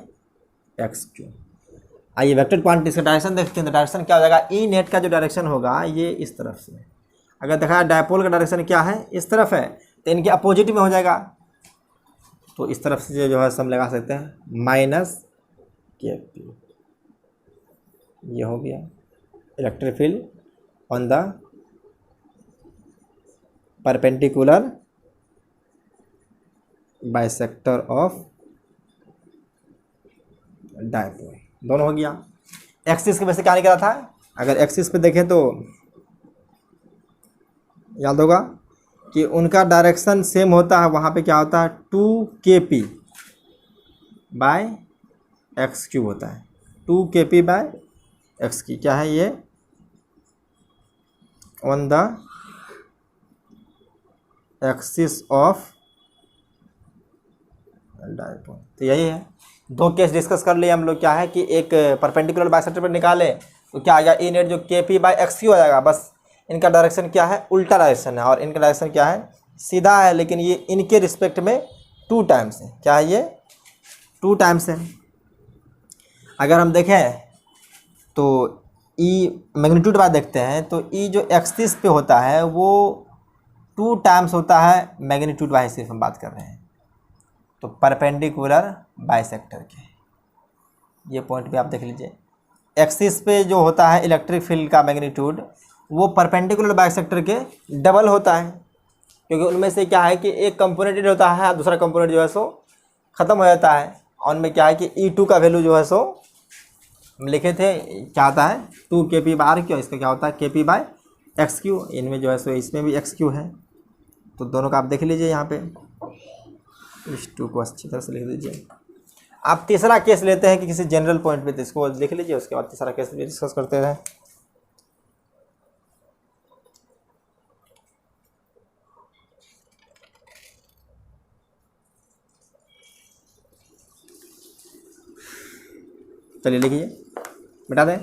A: एक्स क्यू। आइए वेक्टर क्वांटिटी का डायरेक्शन देखते हैं। तो डायरेक्शन क्या हो जाएगा, ई नेट का जो डायरेक्शन होगा ये इस तरफ से, अगर देखा डायपोल का डायरेक्शन क्या है, इस तरफ है, तो इनके अपोजिट में हो जाएगा, तो इस तरफ से जो है हम लगा सकते हैं माइनस के पी, ये हो गया electric field on the perpendicular bisector of dipole, दोनों हो गया। एक्सिस के वैसे क्या निकला था, अगर एक्सिस पे देखें तो याद होगा कि उनका डायरेक्शन सेम होता है, वहाँ पे क्या होता है 2kp बाय एक्स क्यूब होता है, 2kp बाय एक्स की क्या है ये on the axis of dipole. तो यही है, दो केस डिस्कस कर लिए हम लोग, क्या है कि एक परपेंडिकुलर बाइसेक्टर पर निकाले तो क्या आ गया, ई नेट जो के पी बाई एक्स क्यू आ जाएगा, बस इनका डायरेक्शन क्या है, उल्टा डायरेक्शन है, और इनका डायरेक्शन क्या है, सीधा है, लेकिन ये इनके रिस्पेक्ट में 2 टाइम्स है, क्या है ये 2 टाइम्स है। अगर हम देखें तो ई मैग्नीट्यूड बात देखते हैं, तो ई जो एक्सिस पे होता है वो 2 टाइम्स होता है मैग्नीट्यूड बाई एक्सिस हम बात कर रहे हैं, तो परपेंडिकुलर बाइसेक्टर के, ये पॉइंट पे आप देख लीजिए। एक्सिस पे जो होता है इलेक्ट्रिक फील्ड का मैग्नीट्यूड वो परपेंडिकुलर बाइसेक्टर के डबल होता है, क्योंकि उनमें से क्या है कि एक कंपोनेंट होता है, दूसरा कंपोनेंट जो है सो ख़त्म हो जाता है, और उनमें क्या है कि E2 का वैल्यू जो है सो हम लिखे थे, क्या आता है 2kp बाय आर क्यू, इसका क्या होता है kp बाय एक्स क्यू, इनमें जो है सो इसमें भी एक्स क्यू है, तो दोनों का आप देख लीजिए यहाँ पे, इस 2 को अच्छी तरह से लिख दीजिए। आप तीसरा केस लेते हैं कि किसी जनरल पॉइंट पे, तो इसको लिख लीजिए, उसके बाद तीसरा केस भी डिस्कस करते हैं। चलिए लिखिए, बता दें।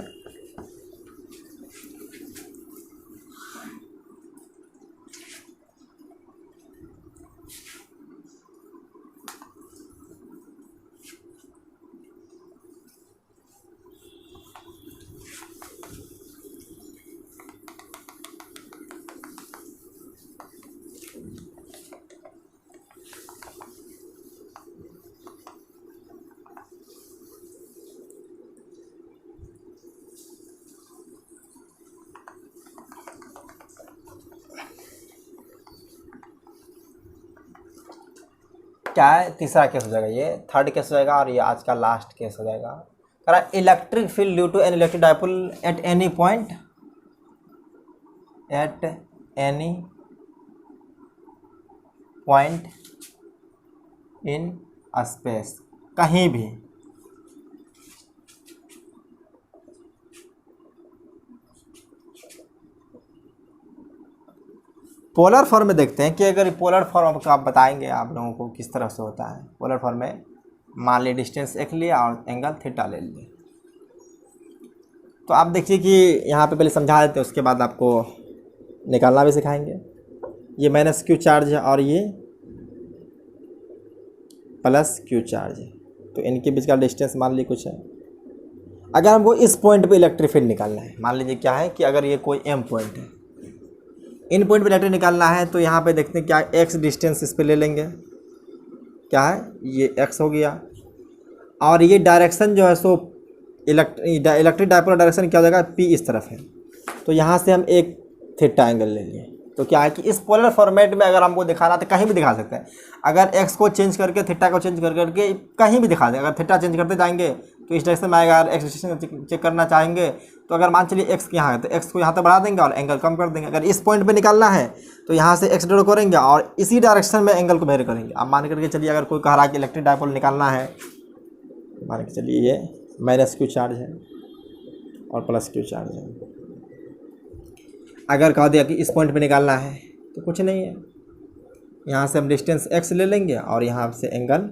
A: क्या है, तीसरा केस हो जाएगा, ये थर्ड केस हो जाएगा, और ये आज का लास्ट केस हो जाएगा। कह रहा electric field due to an electric dipole at any point in space, कहीं भी। पोलर फॉर्म में देखते हैं कि अगर पोलर फॉर्म का आप बताएंगे आप लोगों को किस तरह से होता है। पोलर फॉर्म में मान लीजिए डिस्टेंस एक लिया और एंगल थीटा ले लिए, तो आप देखिए कि यहाँ पे पहले समझा देते हैं, उसके बाद आपको निकालना भी सिखाएंगे। ये माइनस क्यू चार्ज है और ये प्लस क्यू चार्ज है, तो इनके बीच का डिस्टेंस मान लीजिए कुछ है। अगर हमको इस पॉइंट पे इलेक्ट्रिक फील्ड निकालना है, मान लीजिए क्या है कि अगर ये कोई एम पॉइंट है, इन पॉइंट पे इलेक्ट्रिक निकालना है, तो यहाँ पे देखते हैं क्या एक्स डिस्टेंस इस पे ले लेंगे, क्या है ये एक्स हो गया, और ये डायरेक्शन जो है सो इलेक्ट्रिक डाइपोल डायरेक्शन क्या हो जाएगा, पी इस तरफ है, तो यहाँ से हम एक थीटा एंगल ले लिए। तो क्या है कि इस पोलर फॉर्मेट में अगर हमको दिखाना तो कहीं भी दिखा सकते हैं, अगर एक्स को चेंज करके थीटा को चेंज कर करके कहीं भी दिखा दें। अगर थीटा चेंज करते जाएंगे तो इस डायरेक्शन में आएगा, अगर एक्स डिस्टेंस चेक करना चाहेंगे तो अगर मान चलिए एक्स यहाँ है तो एक्स को यहाँ तक बढ़ा देंगे और एंगल कम कर देंगे। अगर इस पॉइंट पे निकालना है तो यहाँ से एक्स ड्रॉ करेंगे और इसी डायरेक्शन में एंगल को मेजर करेंगे। अब मान करके चलिए अगर कोई कह रहा है कि इलेक्ट्रिक डाइपोल निकालना है, मान के चलिए ये माइनस क्यू चार्ज है और प्लस क्यू चार्ज है। अगर कह दिया कि इस पॉइंट पे निकालना है तो कुछ नहीं है, यहाँ से हम डिस्टेंस एक्स ले लेंगे और यहाँ से एंगल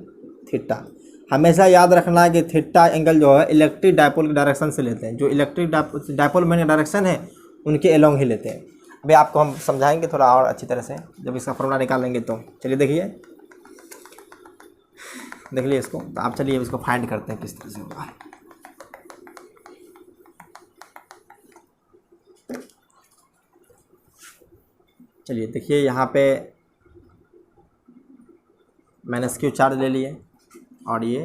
A: थीटा। हमेशा याद रखना है कि थीटा एंगल जो है इलेक्ट्रिक डाइपोल के डायरेक्शन से लेते हैं, जो इलेक्ट्रिक डाइपोल में डायरेक्शन है उनके एलोंग ही लेते हैं। अभी आपको हम समझाएंगे थोड़ा और अच्छी तरह से जब इसका फॉर्मूला निकालेंगे। तो चलिए देखिए, देख लीजिए इसको, तो आप चलिए इसको फाइंड करते हैं किस तरह से होगा। चलिए देखिए, यहाँ पे माइनस क्यू चार्ज ले लिए और ये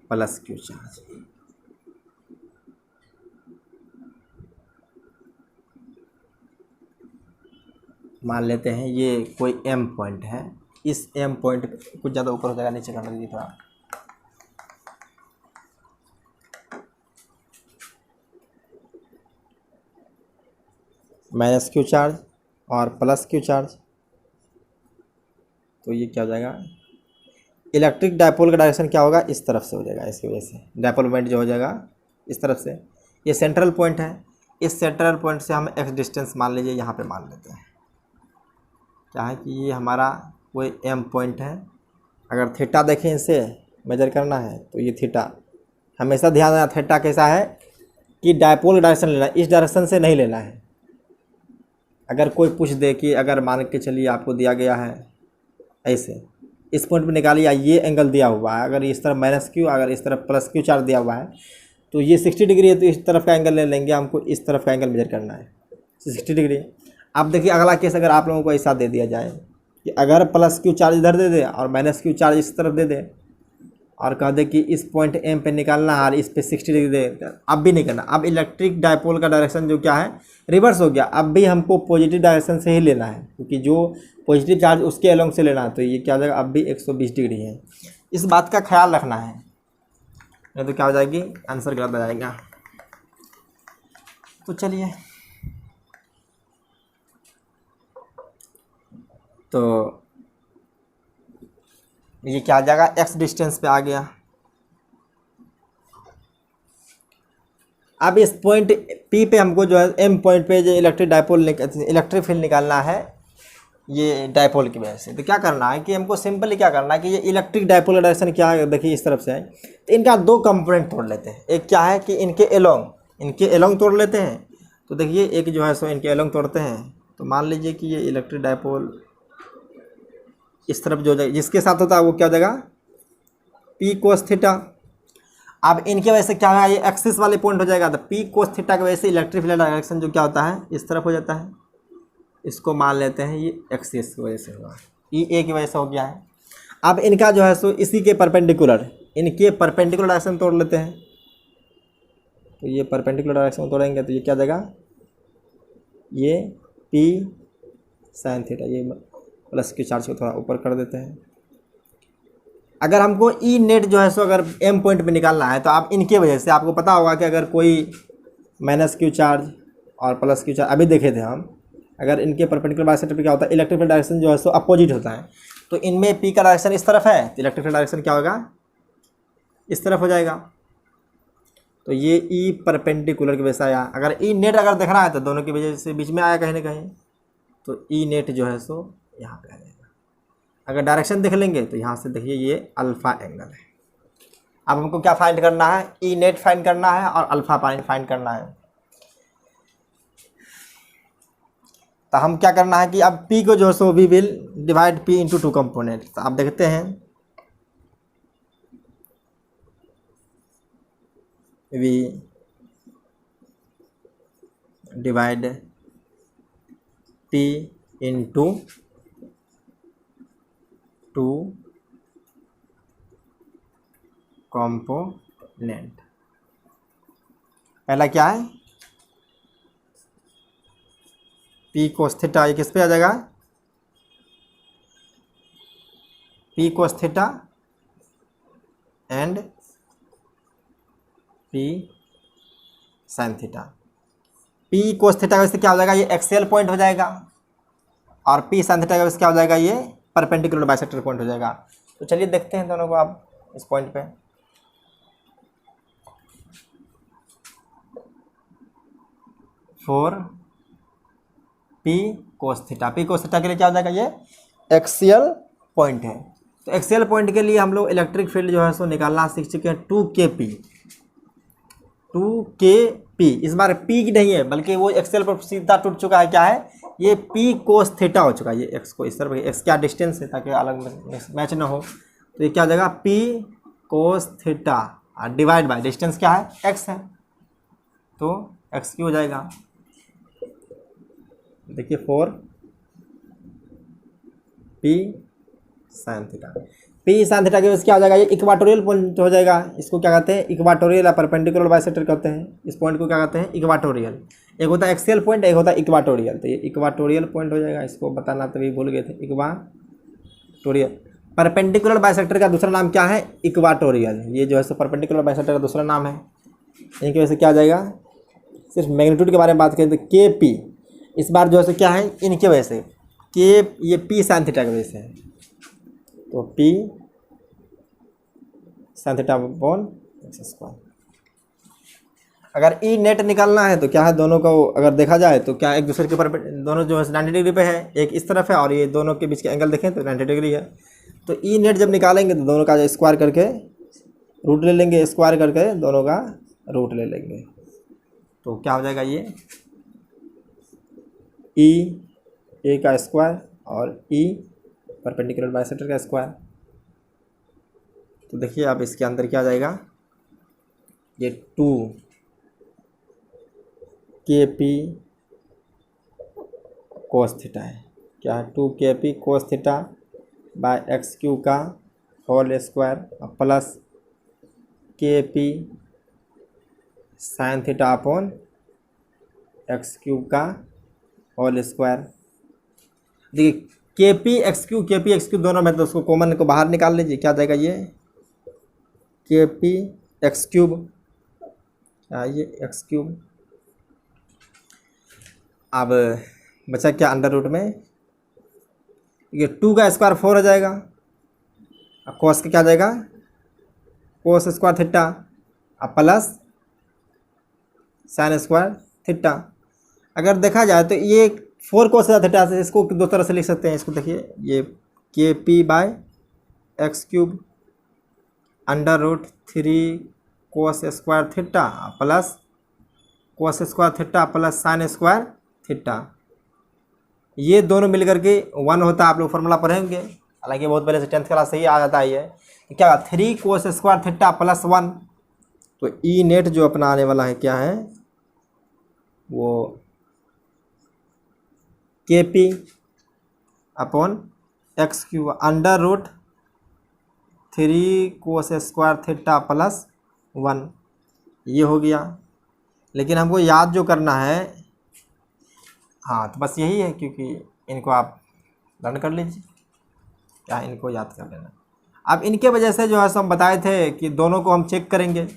A: प्लस क्यू चार्ज। मान लेते हैं ये कोई एम पॉइंट है, इस एम पॉइंट कुछ ज़्यादा ऊपर हो जाएगा, नीचे कर दीजिए थोड़ा। माइनस क्यू चार्ज और प्लस क्यू चार्ज, तो ये क्या हो जाएगा, इलेक्ट्रिक डाइपोल का डायरेक्शन क्या होगा, इस तरफ से हो जाएगा। इसकी वजह से डाइपोल पॉइंट जो हो जाएगा इस तरफ से, ये सेंट्रल पॉइंट है, इस सेंट्रल पॉइंट से हम एक्स डिस्टेंस मान लीजिए यहाँ पे मान लेते हैं। क्या है कि ये हमारा कोई एम पॉइंट है। अगर थीटा देखें इसे मेजर करना है तो ये थीटा, हमेशा ध्यान देना थीटा कैसा है कि डाइपोल का डायरेक्शन लेना है, इस डायरेक्शन से नहीं लेना है। अगर कोई पूछ दे कि अगर मान के चलिए आपको दिया गया है ऐसे, इस पॉइंट पे निकालिए, ये एंगल दिया हुआ है, अगर इस तरफ माइनस क्यू, अगर इस तरफ प्लस क्यू चार्ज दिया हुआ है, तो ये 60 डिग्री है, तो इस तरफ का एंगल ले लेंगे, हमको इस तरफ का एंगल मेजर करना है 60 डिग्री। अब देखिए अगला केस, अगर आप लोगों को ऐसा दे दिया जाए कि अगर प्लस क्यू चार्ज इधर दे दे और माइनस क्यू चार्ज इस तरफ दे दे और कह दे कि इस पॉइंट एम पे निकालना है और इस पे 60 डिग्री दे, अब भी नहीं करना। अब इलेक्ट्रिक डाइपोल का डायरेक्शन जो क्या है, रिवर्स हो गया। अब भी हमको पॉजिटिव डायरेक्शन से ही लेना है, क्योंकि जो पॉजिटिव चार्ज उसके अलोंग से लेना है, तो ये क्या हो जाएगा, अब भी 120 डिग्री है। इस बात का ख्याल रखना है, नहीं तो क्या हो जाएगी, आंसर गलत आ जाएगा। तो चलिए, तो ये क्या आ जाएगा, एक्स डिस्टेंस पे आ गया। अब इस पॉइंट पी पे हमको जो है एम पॉइंट पे जो इलेक्ट्रिक फील्ड निकालना है ये डाइपोल की वजह से। तो क्या करना है कि हमको सिंपली क्या करना है कि ये इलेक्ट्रिक डाइपोल का डायरेक्शन क्या है, देखिए इस तरफ से है, तो इनका दो कंपोनेंट तोड़ लेते हैं। एक क्या है कि इनके एलोंग तोड़ लेते हैं। तो देखिए एक जो है सो इनके एलोंग तोड़ते हैं, तो मान लीजिए कि ये इलेक्ट्रिक डाइपोल इस तरफ जो जाएगा, जिसके साथ होता है वो क्या हो जाएगा, पी कोस थीटा। अब इनके वजह से क्या होगा, ये एक्सिस वाले पॉइंट हो जाएगा, तो पी कोस थीटा की वजह से इलेक्ट्रिक फील्ड डायरेक्शन जो क्या होता है, इस तरफ हो जाता है। इसको मान लेते हैं ये एक्सिस की वजह से हुआ, ई ए की वजह से हो गया है। अब इनका जो है सो इसी के परपेंडिकुलर, इनके परपेंडिकुलर डायरेक्शन तोड़ लेते हैं। तो ये परपेंडिकुलर डायरेक्शन तोड़ेंगे तो ये क्या देगा, ये पी साइन थीटा, ये प्लस के चार्ज को थोड़ा ऊपर कर देते हैं। अगर हमको ई नेट जो है सो अगर एम पॉइंट पे निकालना है, तो आप इनके वजह से आपको पता होगा कि अगर कोई माइनस क्यू चार्ज और प्लस क्यू चार्ज अभी देखे थे हम, अगर इनके परपेंडिकुलर डायरेक्शन पे क्या होता है, इलेक्ट्रिक फील्ड डायरेक्शन जो है सो अपोजिट होता है। तो इनमें पी का डायरेक्शन इस तरफ है, तो इलेक्ट्रिक फील्ड डायरेक्शन क्या होगा, इस तरफ हो जाएगा। तो ये ई परपेंडिकुलर की वजह से आया। अगर ई नेट अगर देखना है तो दोनों की वजह से बीच में आया कहीं ना कहीं, तो ई नेट जो है सो यहाँ पे आ जाएगा। अगर डायरेक्शन देख लेंगे तो यहाँ से देखिए ये अल्फ़ा एंगल है। अब हमको क्या फाइंड करना है, ई नेट फाइंड करना है और अल्फा फाइंड करना है। तो हम क्या करना है कि अब P को जो है so we will divide P into two component. तो आप देखते हैं we divide P into two component. पहला क्या है, P कोस थीटा, ये किस पे आ जाएगा, P cos theta and P sine theta. P cos theta का वैसे क्या हो जाएगा, ये एक्सियल पॉइंट हो जाएगा, और P साइन थीटा का वैसे क्या हो जाएगा, ये परपेंडिकुलर बाइसेक्टर पॉइंट हो जाएगा। तो चलिए देखते हैं दोनों को आप इस पॉइंट पे। Four P cos theta, P cos theta के लिए क्या हो जाएगा, ये एक्सियल पॉइंट है। तो एक्सियल पॉइंट के लिए हम लोग इलेक्ट्रिक फील्ड जो है सो निकालना सीख चुके हैं, 2kp। 2kp इस बार P की नहीं है, बल्कि वो एक्सियल पर सीधा टूट चुका है, क्या है ये P कोस थीटा हो चुका है। ये x को इस तरफ, x क्या डिस्टेंस है ताकि अलग मैच ना हो, तो ये क्या हो जाएगा P cos theta divide by distance क्या है, x है, तो x की हो जाएगा। देखिए 4p sine theta, p sine theta के वजह से क्या हो जाएगा, ये इक्वाटोरियल पॉइंट हो जाएगा। इसको क्या कहते हैं, इक्वाटोरियल या परपेंडिकुलर बाइसेक्टर कहते हैं। इस पॉइंट को क्या कहते हैं, इक्वाटोरियल। एक होता है एक्सियल पॉइंट, एक होता है इक्वाटोरियल। तो ये इक्वाटोरियल पॉइंट हो जाएगा, इसको बताना तभी भूल गए थे, इक्वाटोरियल। परपेंडिकुलर बाइसेक्टर का दूसरा नाम क्या है, इक्वाटोरियल। ये जो है सो परपेंडिकुलर बाइसेक्टर का दूसरा नाम है। इनकी वजह से क्या आ जाएगा, सिर्फ मैग्नीट्यूड के बारे में बात करें तो KP इस बार जो है सो क्या है, इनके वजह से के, ये P साइन थीटा की वजह से है, तो P sign theta upon x square. अगर ई नेट निकालना है तो क्या है, दोनों को अगर देखा जाए तो क्या एक दूसरे के ऊपर दोनों जो है 90 डिग्री पे है, एक इस तरफ है और ये दोनों के बीच के एंगल देखें तो 90 डिग्री है। तो ई नेट जब निकालेंगे तो दोनों का स्क्वायर करके रूट ले लेंगे, स्क्वायर करके दोनों का रूट ले लेंगे, तो क्या हो जाएगा, ये ई ए का स्क्वायर और ई परपेंडिकुलर बाइसेक्टर का स्क्वायर। तो देखिए अब इसके अंदर क्या आ जाएगा, ये 2kp कोस थीटा है, क्या है 2kp cos theta by X Q का whole square plus kp sine theta upon x Q का होल स्क्वायर। देखिए KP एक्स क्यू दोनों में, तो उसको कॉमन को बाहर निकाल लीजिए, क्या जाएगा ये KP एक्स क्यूब, ये एक्स क्यूब। अब बचा क्या अंडर रूट में, ये 2 का स्क्वायर 4 हो जाएगा, अब कोस का क्या जाएगा, कोस स्क्वायर थीटा अब प्लस साइन स्क्वायर थीटा। अगर देखा जाए तो ये 4 कोस थीटा से इसको दो तरह से लिख सकते हैं। इसको देखिए, ये KP by x cube under root 3 cos square theta plus cos square theta plus sin square theta. ये दोनों मिल करके 1 होता है, आप लोग फॉर्मूला पढ़ेंगे, हालांकि बहुत पहले से 10th क्लास से ही आ जाता है ये। तो क्या 3 कोस स्क्वायर थीटा प्लस 1, तो ई नेट जो अपना आने वाला है क्या है, वो KP upon x cube under root 3 cos square theta plus 1, ये हो गया। लेकिन हमको याद जो करना है, हाँ तो बस यही है, क्योंकि इनको आप लर्न कर लीजिए, क्या इनको याद कर लेना। अब इनके वजह से जो है हम बताए थे कि दोनों को हम चेक करेंगे।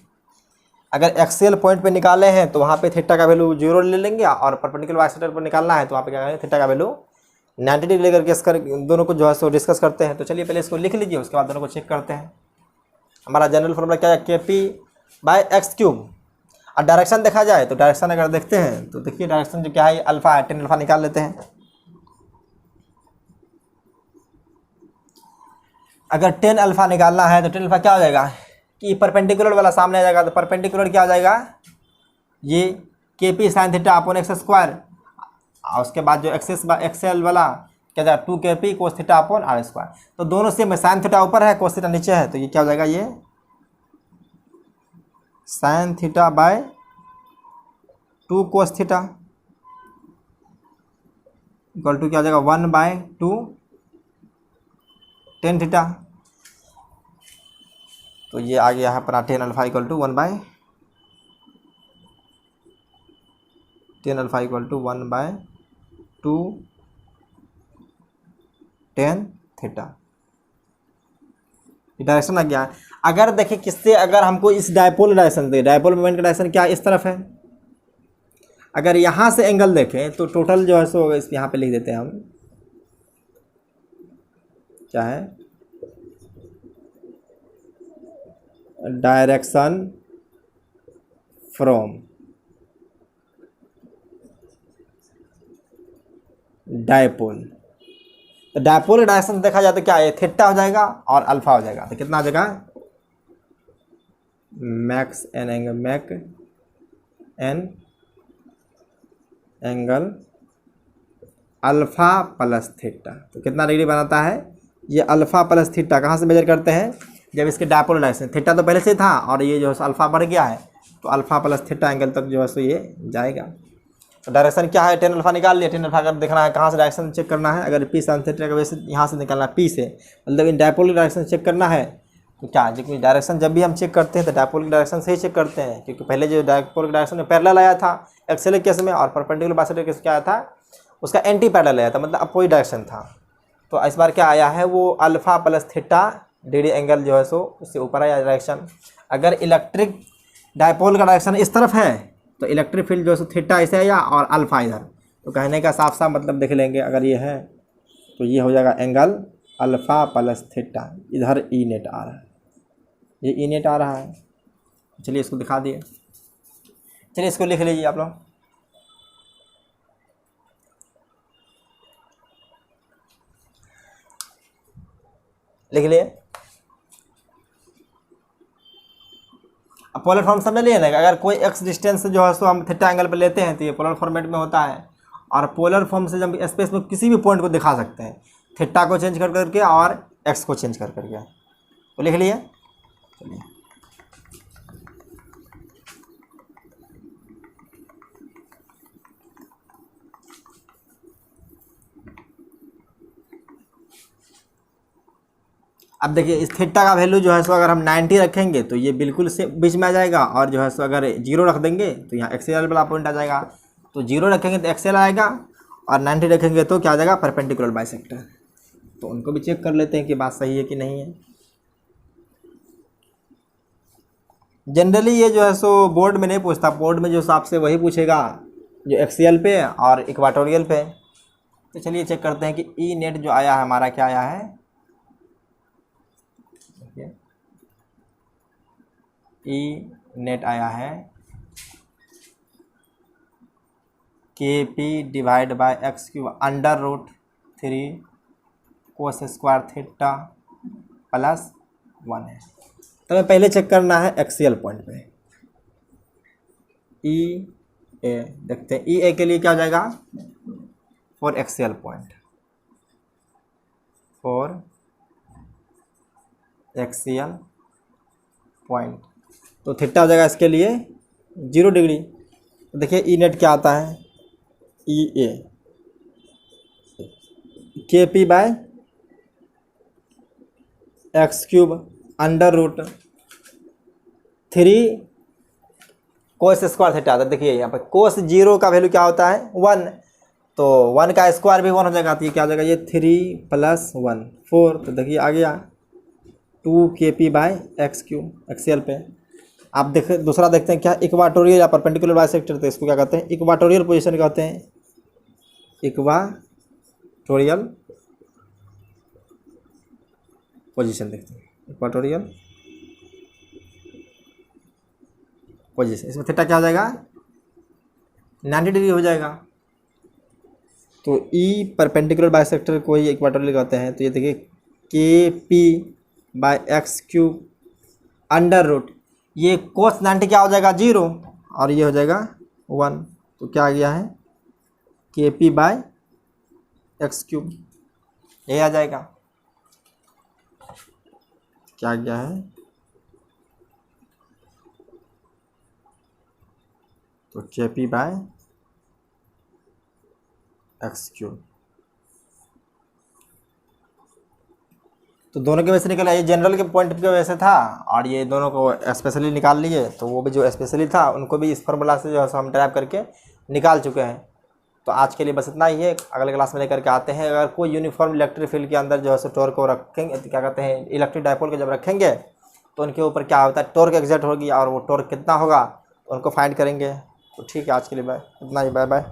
A: अगर एक्सियल पॉइंट पे निकाले हैं तो वहाँ पे थीटा का वैल्यू 0 ले लेंगे, और परपेंडिकुलर बाइसेक्टर पर निकालना है तो वहाँ पे क्या करेंगे, थीटा का वैल्यू 90 डिग्री लेकर गेस कर दोनों को जो है सो डिस्कस करते हैं। तो चलिए पहले इसको लिख लीजिए, उसके बाद दोनों को चेक करते हैं। हमारा जनरल फॉर्मूला क्या है, KP बाय एक्स क्यूब। और डायरेक्शन देखा जाए तो डायरेक्शन अगर देखते हैं तो देखिए डायरेक्शन जो क्या है, अल्फा है, 10 अल्फा निकाल लेते हैं। अगर 10 अल्फा निकालना है तो 10 अल्फा क्या हो जाएगा, कि परपेंडिकुलर वाला सामने आ जाएगा, तो परपेंडिकुलर क्या हो जाएगा, ये के P sign theta upon x square, और उसके बाद जो एक्सएल वाला क्या जाएगा 2 KP cos theta upon r square. तो दोनों से साइन थीटा ऊपर है, कोस थीटा नीचे है, तो ये क्या हो जाएगा, ये sin theta by 2 cos theta equal to क्या हो जाएगा 1/2 टेन थीटा। तो ये आ गया है अपना tan alpha equal to 1/2 tan theta. Direction आ गया। अगर देखिए किससे, अगर हमको इस डायपोल डायरेक्शन दे, डायपोल मोमेंट का डायरेक्शन क्या इस तरफ है, अगर यहाँ से एंगल देखें तो टोटल जो है सो इस यहाँ पे लिख देते हैं हम, क्या है, डायरेक्शन फ्रॉम डायपोल। तो डायपोल डायरेक्शन देखा जाए तो क्या है, थीटा हो जाएगा और अल्फा हो जाएगा। तो कितना हो जाएगा, makes an angle, makes an angle alpha plus theta. तो कितना डिग्री बनाता है, ये अल्फा प्लस थीटा कहाँ से मेजर करते हैं, जब इसके डायपोल डायरेक्शन, थीटा तो पहले से था और ये जो है अल्फा बढ़ गया है, तो अल्फा प्लस थीटा एंगल तक जो है सो ये जाएगा। तो डायरेक्शन क्या है, टेन अल्फा निकाल लिया। टेन अल्फा अगर देखना है कहाँ से डायरेक्शन चेक करना है, अगर पी साइन थीटा का वैसे यहाँ से निकालना है, पी से, मतलब इन डायपोल की डायरेक्शन चेक करना है। तो क्या जो डायरेक्शन जब भी हम चेक करते हैं तो डायपोल की डायरेक्शन से ही चेक करते हैं, क्योंकि पहले जो डायपोल की डायरेक्शन में पैरेलल आया था एक्सेल केस में, और परपेंडिकुलर बाइसेक्टर केस क्या आया था, उसका एंटी पैरेलल आया था, मतलब अपोजिट डायरेक्शन था। तो इस बार क्या आया है, वो alpha plus theta degree angle जो है सो उससे ऊपर आया डायरेक्शन। अगर इलेक्ट्रिक डायपोल का डायरेक्शन इस तरफ है तो इलेक्ट्रिक फील्ड जो है सो थीटा ऐसे आया और अल्फा इधर। तो कहने का साफ साफ मतलब देख लेंगे, अगर ये है तो ये हो जाएगा एंगल अल्फा प्लस थीटा, इधर ई नेट आ रहा है, ये ई नेट आ रहा है। चलिए इसको दिखा दिए, चलिए इसको लिख लीजिए आप लोग। लिख लिए, अब पोलर फॉर्म समझ लिए ना, अगर कोई एक्स डिस्टेंस जो है सो हम थीटा एंगल पे लेते हैं तो ये पोलर फॉर्मेट में होता है, और पोलर फॉर्म से जब स्पेस में किसी भी पॉइंट को दिखा सकते हैं, थीटा को चेंज कर करके और एक्स को चेंज कर करके। तो लिख लिए, चलिए अब देखिए इस थीटा का वैल्यू जो है सो अगर हम 90 रखेंगे तो ये बिल्कुल से बीच में आ जाएगा, और जो है सो अगर 0 रख देंगे तो यहाँ एक्सेल वाला पॉइंट आ जाएगा। तो 0 रखेंगे तो एक्सेल आएगा, और 90 रखेंगे तो क्या आ जाएगा, परपेंडिकुलर बाइसेक्टर। तो उनको भी चेक कर लेते हैं कि बात सही है कि नहीं है। जनरली ये जो है सो बोर्ड में नहीं पूछता, बोर्ड में जो आपसे वही पूछेगा जो एक्सियल पे और इक्वाटोरियल पे। तो चलिए चेक करते हैं कि ई नेट जो आया है हमारा क्या आया है, ई नेट आया है KP divide by x cube under root 3 cos square theta plus 1 है। तो हमें पहले चेक करना है एक्सियल पॉइंट पे, ई ए देखते हैं, ई ए के लिए क्या हो जाएगा, for axial point, for axial point, तो थीटा हो जाएगा इसके लिए 0 डिग्री। तो देखिए ई नेट क्या आता है, E a KP by x cube under root 3 cos square theta. तो देखिए यहाँ पर कोस 0 का वैल्यू क्या होता है 1, तो 1 का स्क्वायर भी 1 हो जाएगा, तो ये क्या हो जाएगा, ये 3 + 1 4। तो देखिए आ गया 2 KP by x cube axial पे। आप देख दूसरा देखते हैं क्या, इक्वाटोरियल या परपेंडिकुलर बाइसेक्टर, तो इसको क्या कहते हैं, इक्वाटोरियल पोजीशन कहते हैं, इक्वाटोरियल पोजीशन देखते हैं, इक्वाटोरियल पोजीशन। इसमें थीटा क्या हो जाएगा 90 डिग्री हो जाएगा। तो ई परपेंडिकुलर बाइसेक्टर को ही इक्वाटोरियल कहते हैं। तो ये देखिए KP by x cube under root, ये कोस 90 क्या हो जाएगा 0 और ये हो जाएगा 1, तो क्या आ गया है KP/x³, ये आ जाएगा, क्या आ गया है, तो KP/x³। तो दोनों के वजह से निकला, ये जनरल के पॉइंट की वजह से था और ये दोनों को स्पेशली निकाल लिए, तो वो भी जो स्पेशली था उनको भी इस फार्मूला से जो है हम ड्राइव करके निकाल चुके हैं। तो आज के लिए बस इतना ही है, अगले क्लास में लेकर के आते हैं। अगर कोई यूनिफॉर्म इलेक्ट्रिक फील्ड के अंदर जो है टॉर्क को रखेंगे, क्या कहते हैं, इलेक्ट्रिक डायपोल को जब रखेंगे तो उनके ऊपर क्या होता है, टॉर्क एग्जर्ट होगी और वो टॉर्क कितना होगा तो उनको फाइंड करेंगे। तो ठीक है, आज के लिए बाय, इतना ही, बाय बाय।